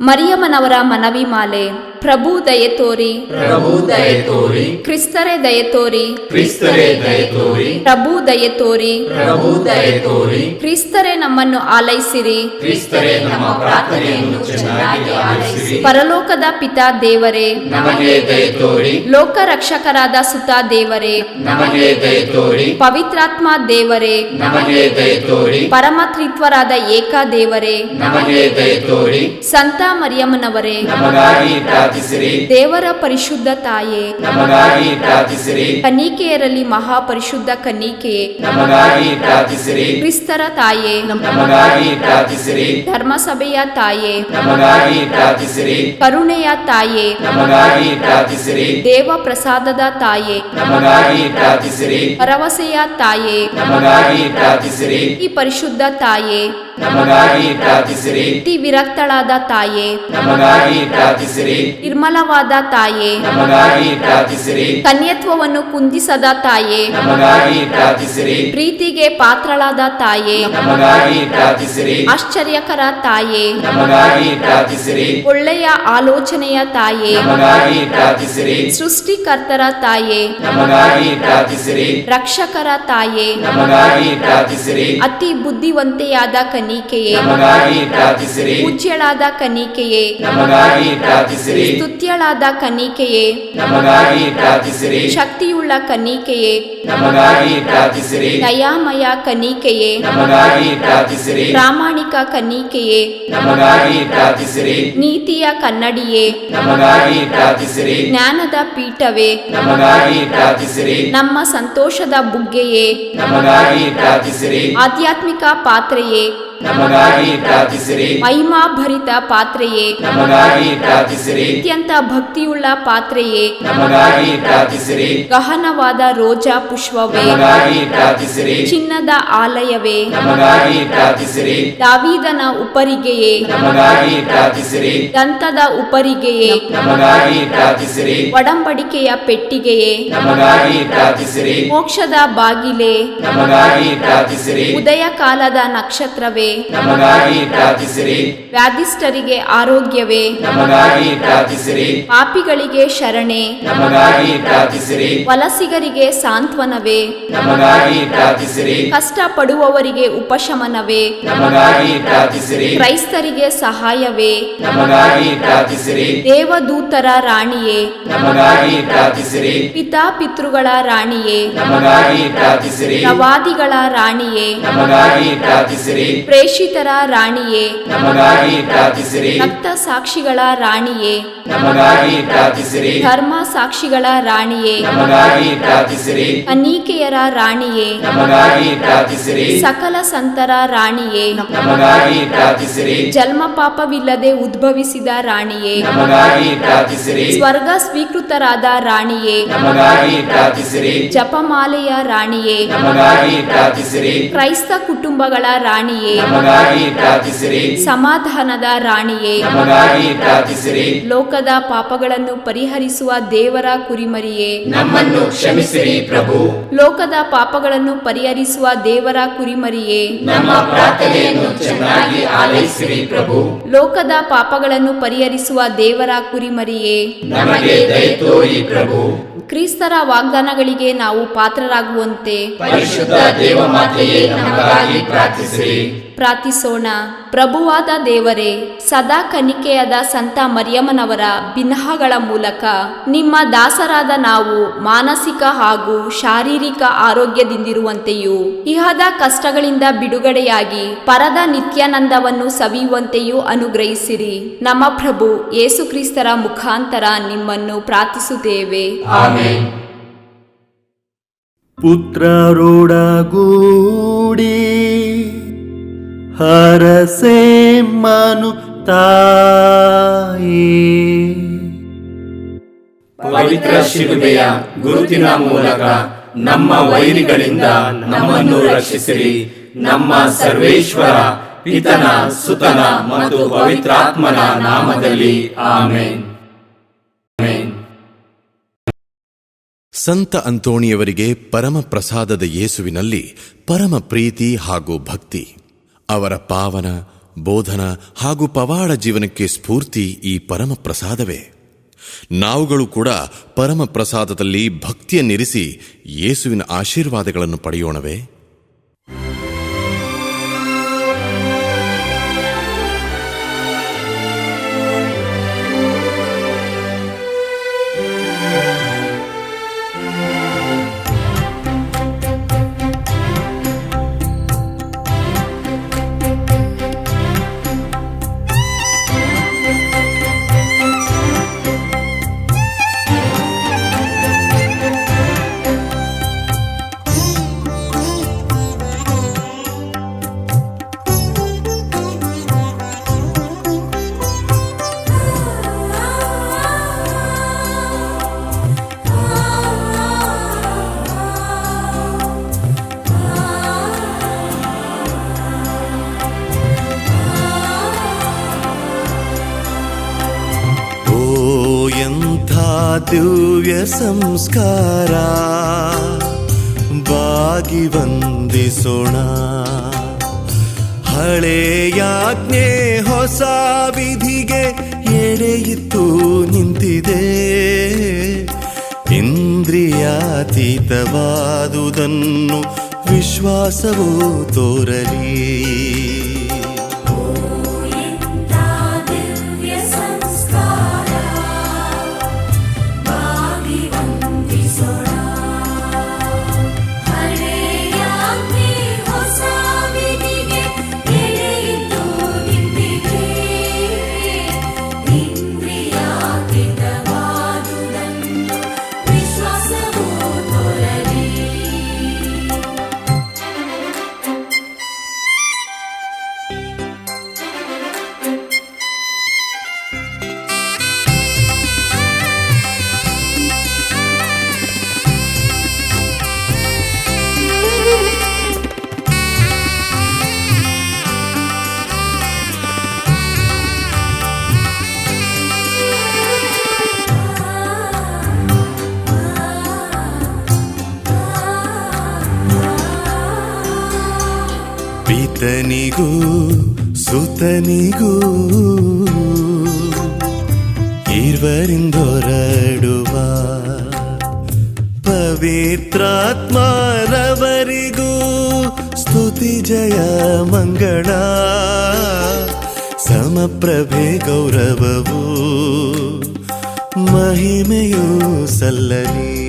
ಮರಿಯಮ್ಮನವರ ಮನವಿ ಮಾಲೆ. ಪ್ರಭು ದಯೆ ತೋರಿ, ಪ್ರಭು ದಯೆ ತೋರಿ, ಕ್ರಿಸ್ತರೇ ದಯೆ ತೋರಿ, ಕ್ರಿಸ್ತರೇ ದಯೆ ತೋರಿ, ಪ್ರಭು ದಯೆ ತೋರಿ, ಪ್ರಭು ದಯೆ ತೋರಿ, ಕ್ರಿಸ್ತರೇ ನಮ್ಮನ್ನು ಆಲೈಸಿರಿ. ಕ್ರಿಸ್ತರೇ ನಮ್ಮ ಪ್ರಾರ್ಥನೆಯನ್ನು ಚೆನ್ನಾಗಿ ಆಲಿಸಿರಿ. ಪರಲೋಕದ ಪಿತಾ ದೇವರೇ, ನಮಗೆ ದಯೆ ತೋರಿ. ಲೋಕ ರಕ್ಷಕರಾದ ಸುತ ದೇವರೇ, ನಮಗೆ ದಯೆ ತೋರಿ. ಪವಿತ್ರಾತ್ಮ ದೇವರೇ, ನಮಗೆ ದಯೆ ತೋರಿ. ಪರಮತ್ರಿತ್ವರಾದ ಏಕ ದೇವರೇ, ನಮಗೆ ದಯೆ ತೋರಿ. ಸಂತ ಮರಿಯಮ್ಮನವರೇ, ನಮಗಾಗಿ ಪ್ರಾರ್ಥಿಸಿರಿ. ಪ್ರಾರ್ಥಿಸಿರಿ. ದೇವರ ಪರಿಶುದ್ಧ ತಾಯೇ, ನಮಗಾಗಿ ಪ್ರಾರ್ಥಿಸಿರಿ. ಕನ್ನಿಕೆಯರಲ್ಲಿ ಮಹಾಪರಿಶುದ್ಧ ಕನ್ನಿಕೆಯೇ, ನಮಗಾಗಿ ಪ್ರಾರ್ಥಿಸಿರಿ. ಕ್ರಿಸ್ತರ ತಾಯೇ, ನಮಗಾಗಿ ಪ್ರಾರ್ಥಿಸಿರಿ. ಧರ್ಮಸಭೆಯ ತಾಯೇ, ನಮಗಾಗಿ ಪ್ರಾರ್ಥಿಸಿರಿ. ಕರುಣೆಯ ತಾಯೇ, ನಮಗಾಗಿ ಪ್ರಾರ್ಥಿಸಿರಿ. ದೇವ ಪ್ರಸಾದದ ತಾಯೇ, ನಮಗಾಗಿ ಪ್ರಾರ್ಥಿಸಿರಿ. ಭರವಸೆಯ ತಾಯೇ, ನಮಗಾಗಿ ಪ್ರಾರ್ಥಿಸಿರಿ. ಈ ಪರಿಶುದ್ಧ ತಾಯೇ, ನಮಗಾಗಿ ಪ್ರಾರ್ಥಿಸಿರಿ. ಅತಿ ವಿರಕ್ತಳಾದ ತಾಯೇ, ನಮಗಾಗಿ ಪ್ರಾರ್ಥಿಸಿರಿ. ನಿರ್ಮಲವಾದ ತಾಯೇ, ನಮಗಾಗಿ ಪ್ರಾರ್ಥಿಸಿರಿ. ಕನ್ಯತ್ವವನ್ನು ಕುಂದಿಸದ ತಾಯೇ, ನಮಗಾಗಿ ಪ್ರಾರ್ಥಿಸಿರಿ. ಪ್ರೀತಿಗೆ ಪಾತ್ರಳಾದ ತಾಯೇ, ನಮಗಾಗಿ ಪ್ರಾರ್ಥಿಸಿರಿ. ಆಶ್ಚರ್ಯಕರ ತಾಯೇ, ನಮಗಾಗಿ ಪ್ರಾರ್ಥಿಸಿರಿ. ಒಳ್ಳೆಯ ಆಲೋಚನೆಯ ತಾಯೇ, ನಮಗಾಗಿ ಪ್ರಾರ್ಥಿಸಿರಿ. ಸೃಷ್ಟಿಕರ್ತರ ತಾಯೇ, ನಮಗಾಗಿ ಪ್ರಾರ್ಥಿಸಿರಿ. ರಕ್ಷಕರ ತಾಯೇ, ನಮಗಾಗಿ ಪ್ರಾರ್ಥಿಸಿರಿ. ಅತಿ ಬುದ್ಧಿವಂತೆಯಾದ ಕನ್ನಿಕೆಯೇ, ನಮಗಾಗಿ ಪ್ರಾರ್ಥಿಸಿರಿ. ಪೂಜ್ಯಳಾದ ಕನ್ನಿಕೆಯೇ, ನಮಗಾಗಿ ಪ್ರಾರ್ಥಿಸಿರಿ. ಸ್ತುತ್ಯಳಾದ ಕನ್ನಿಕೆಯೇ, ನಮಗಾಗಿ ಪ್ರಾರ್ಥಿಸಿರಿ. ಶಕ್ತಿಯುಳ್ಳ ಕನ್ನಿಕೆಯೇ, ನಮಗಾಗಿ ಪ್ರಾರ್ಥಿಸಿರಿ. ದಯಾಮಯ ಕನ್ನಿಕೆಯೇ, ನಮಗಾಗಿ ಪ್ರಾರ್ಥಿಸಿರಿ. ಪ್ರಾಮಾಣಿಕ ಕನ್ನಿಕೆಯೇ, ನಮಗಾಗಿ ಪ್ರಾರ್ಥಿಸಿರಿ. ನೀತಿಯ ಕನ್ನಡಿಯೇ, ನಮಗಾಗಿ ಪ್ರಾರ್ಥಿಸಿರಿ. ಜ್ಞಾನದ ಪೀಠವೇ, ನಮಗಾಗಿ ಪ್ರಾರ್ಥಿಸಿರಿ. ನಮ್ಮ ಸಂತೋಷದ ಬುಗ್ಗೆಯೇ, ನಮಗಾಗಿ ಪ್ರಾರ್ಥಿಸಿರಿ. ಆಧ್ಯಾತ್ಮಿಕ ಪಾತ್ರೆಯೇ, ನಮಗಾಗಿ ಪ್ರಾರ್ಥಿಸಿರಿ. ಮಹಿಮಾಭರಿತ ಪಾತ್ರೆಯೇ, ನಮಗಾಗಿ ಪ್ರಾರ್ಥಿಸಿರಿ. ಅತ್ಯಂತ ಭಕ್ತಿಯುಳ್ಳ ಪಾತ್ರೆಯೇ, ನಮಗಾಗಿ ಪ್ರಾರ್ಥಿಸಿರಿ. ಗಹನವಾದ ರೋಜಾ ಪುಷ್ಪವೇ, ನಮಗಾಗಿ ಪ್ರಾರ್ಥಿಸಿರಿ. ಚಿನ್ನದ ಆಲಯವೇ, ನಮಗಾಗಿ ಪ್ರಾರ್ಥಿಸಿರಿ. ದಾವೀದನ ಉಪರಿಗೆಯೇ, ನಮಗಾಗಿ ಪ್ರಾರ್ಥಿಸಿರಿ. ದಂತದ ಉಪರಿಗೆಯೇ, ನಮಗಾಗಿ ಪ್ರಾರ್ಥಿಸಿರಿ. ಒಡಂಬಡಿಕೆಯ ಪೆಟ್ಟಿಗೆಯೇ, ನಮಗಾಗಿ ಪ್ರಾರ್ಥಿಸಿರಿ. ಮೋಕ್ಷದ ಬಾಗಿಲೇ, ನಮಗಾಗಿ ಪ್ರಾರ್ಥಿಸಿರಿ. ಉದಯ ಕಾಲದ ನಕ್ಷತ್ರವೇ, ನಮಗಾಗಿ ಪ್ರಾರ್ಥಿಸಿರಿ. ವ್ಯಾಧಿಷ್ಠರಿಗೆ ಆರೋಗ್ಯವೇ, ನಮಗಾಗಿ ಪ್ರಾರ್ಥಿಸಿರಿ. ಪಾಪಿಗಳಿಗೆ ಶರಣೆ, ನಮಗಾಗಿ ಪ್ರಾರ್ಥಿಸಿರಿ. ವಲಸಿಗರಿಗೆ ಸಾಂತ್ವನವೇ, ನಮಗಾಗಿ ಪ್ರಾರ್ಥಿಸಿರಿ. ಕಷ್ಟಪಡುವವರಿಗೆ ಉಪಶಮನವೇ, ನಮಗಾಗಿ ಪ್ರಾರ್ಥಿಸಿರಿ. ಕ್ರೈಸ್ತರಿಗೆ ಸಹಾಯವೇ, ನಮಗಾಗಿ ಪ್ರಾರ್ಥಿಸಿರಿ. ದೇವದೂತರ ರಾಣಿಯೇ, ನಮಗಾಗಿ ಪ್ರಾರ್ಥಿಸಿರಿ. ಪಿತಾಪಿತೃಗಳ ರಾಣಿಯೇ, ನಮಗಾಗಿ ಪ್ರಾರ್ಥಿಸಿರಿ. ಪ್ರವಾದಿಗಳ ರಾಣಿಯೇ, ನಮಗಾಗಿ ಪ್ರಾರ್ಥಿಸಿರಿ. ಪ್ರೇಷಿತರ ರಾಣಿಯೇ, ನಮಗಾಗಿ ಪ್ರಾರ್ಥಿಸಿರಿ. ರಕ್ತ ಸಾಕ್ಷಿಗಳ ರಾಣಿಯೇ, ನಮಗಾಗಿ ಪ್ರಾರ್ಥಿಸಿರಿ. ಧರ್ಮ ಸಾಕ್ಷಿಗಳ ರಾಣಿಯೇ, ನಮಗಾಗಿ ಪ್ರಾರ್ಥಿಸಿರಿ. ಕನ್ನಿಕೆಯರ ರಾಣಿಯೇ, ನಮಗಾಗಿ ಪ್ರಾರ್ಥಿಸಿರಿ. ಸಕಲ ಸಂತರ ರಾಣಿಯೇ, ನಮಗಾಗಿ ಪ್ರಾರ್ಥಿಸಿರಿ. ಜನ್ಮ ಪಾಪವಿಲ್ಲದೆ ಉದ್ಭವಿಸಿದ ರಾಣಿಯೇ, ನಮಗಾಗಿ ಪ್ರಾರ್ಥಿಸಿರಿ. ಸ್ವರ್ಗ ಸ್ವೀಕೃತರಾದ ರಾಣಿಯೇ, ನಮಗಾಗಿ ಪ್ರಾರ್ಥಿಸಿರಿ. ಜಪಮಾಲೆಯ ರಾಣಿಯೇ, ನಮಗಾಗಿ ಪ್ರಾರ್ಥಿಸಿರಿ. ಕ್ರೈಸ್ತ ಕುಟುಂಬಗಳ ರಾಣಿಯೇ, ನಮಗಾಗಿ ಪ್ರಾರ್ಥಿಸಿರಿ. ಸಮಾಧಾನದ ರಾಣಿಯೇ, ನಮಗಾಗಿ ಪ್ರಾರ್ಥಿಸಿರಿ. ಲೋಕದ ಪಾಪಗಳನ್ನು ಪರಿಹರಿಸುವ ದೇವರ ಕುರಿಮರಿಯೇ, ನಮ್ಮನ್ನು ಕ್ಷಮಿಸಿರಿ ಪ್ರಭು. ಲೋಕದ ಪಾಪಗಳನ್ನು ಪರಿಹರಿಸುವ ದೇವರ ಕುರಿಮರಿಯೇ, ನಮ್ಮ ಪ್ರಾರ್ಥನೆಯನ್ನು ಚೆನ್ನಾಗಿ ಆಲೈಸಿರಿ ಪ್ರಭು. ಲೋಕದ ಪಾಪಗಳನ್ನು ಪರಿಹರಿಸುವ ದೇವರ ಕುರಿಮರಿಯೇ, ನಮಗೆ ದಯ ತೋರಿ ಪ್ರಭು. ಕ್ರಿಸ್ತರ ವಾಗ್ದಾನಗಳಿಗೆ ನಾವು ಪಾತ್ರರಾಗುವಂತೆ ಪರಿಶುದ್ಧ ದೇವಮಾತೆಯೇ ನಮಗಾಗಿ ಪ್ರಾರ್ಥಿಸಿರಿ. ಪ್ರಾರ್ಥಿಸೋಣ. ಪ್ರಭುವಾದ ದೇವರೇ, ಸದಾ ಕನ್ನಿಕೆಯಾದ ಸಂತ ಮರಿಯಮ್ಮನವರ ಬಿನ್ನಹಗಳ ಮೂಲಕ ನಿಮ್ಮ ದಾಸರಾದ ನಾವು ಮಾನಸಿಕ ಹಾಗೂ ಶಾರೀರಿಕ ಆರೋಗ್ಯದಿಂದಿರುವಂತೆಯೂ ಇಹದ ಕಷ್ಟಗಳಿಂದ ಬಿಡುಗಡೆಯಾಗಿ ಪರದ ನಿತ್ಯಾನಂದವನ್ನು ಸವಿಯುವಂತೆಯೂ ಅನುಗ್ರಹಿಸಿರಿ. ನಮ್ಮ ಪ್ರಭು ಯೇಸು ಕ್ರಿಸ್ತರ ಮುಖಾಂತರ ನಿಮ್ಮನ್ನು ಪ್ರಾರ್ಥಿಸುತ್ತೇವೆ. ಆಮೆನ್. ಪುತ್ರರೊಡಗೂಡಿ ಹರಸೆ ಮನು ತಾಯೇ, ಪವಿತ್ರ ಶಿಲುಬೆಯ ಗುರುತಿನ ಮೂಲಕ ನಮ್ಮ ವೈರಿಗಳಿಂದ ನಮ್ಮನ್ನು ರಕ್ಷಿಸಿರಿ. ನಮ್ಮ ಸರ್ವೇಶ್ವರ ಪಿತನ ಸುತನ ಮತ್ತು ಪವಿತ್ರಾತ್ಮನ ನಾಮದಲ್ಲಿ ಆಮೆನ್. ಸಂತ ಅಂತೋಣಿಯವರಿಗೆ ಪರಮ ಪ್ರಸಾದದ ಯೇಸುವಿನಲ್ಲಿ ಪರಮ ಪ್ರೀತಿ ಹಾಗೂ ಭಕ್ತಿ. ಅವರ ಪಾವನ ಬೋಧನ ಹಾಗೂ ಪವಾಡ ಜೀವನಕ್ಕೆ ಸ್ಫೂರ್ತಿ ಈ ಪರಮ ಪ್ರಸಾದವೇ. ನಾವುಗಳು ಕೂಡ ಪರಮ ಪ್ರಸಾದದಲ್ಲಿ ಭಕ್ತಿಯನ್ನಿರಿಸಿ ಯೇಸುವಿನ ಆಶೀರ್ವಾದಗಳನ್ನು ಪಡೆಯೋಣವೇ? ದಿವ್ಯ ಸಂಸ್ಕಾರ ಬಾಗಿ ವಂದಿಸೋಣ. ಹಳೆಯಾಜ್ಞೆ ಹೊಸ ವಿಧಿಗೆ ಎಡೆಯಿತ್ತು ನಿಂತಿದೆ. ಇಂದ್ರಿಯಾತೀತವಾದುದನ್ನು ವಿಶ್ವಾಸವೂ ತೋರಲಿ. ಪಿತನಿಗೂ ಸುತನಿಗೂ ಇರುವರಿಂದೊರಡುವ ಪವಿತ್ರಾತ್ಮರವರಿಗೂ ಸ್ತುತಿ ಜಯ ಮಂಗಳ. ಸಮಪ್ರಭೆ ಗೌರವವು ಮಹಿಮೆಯೂ ಸಲ್ಲಲಿ.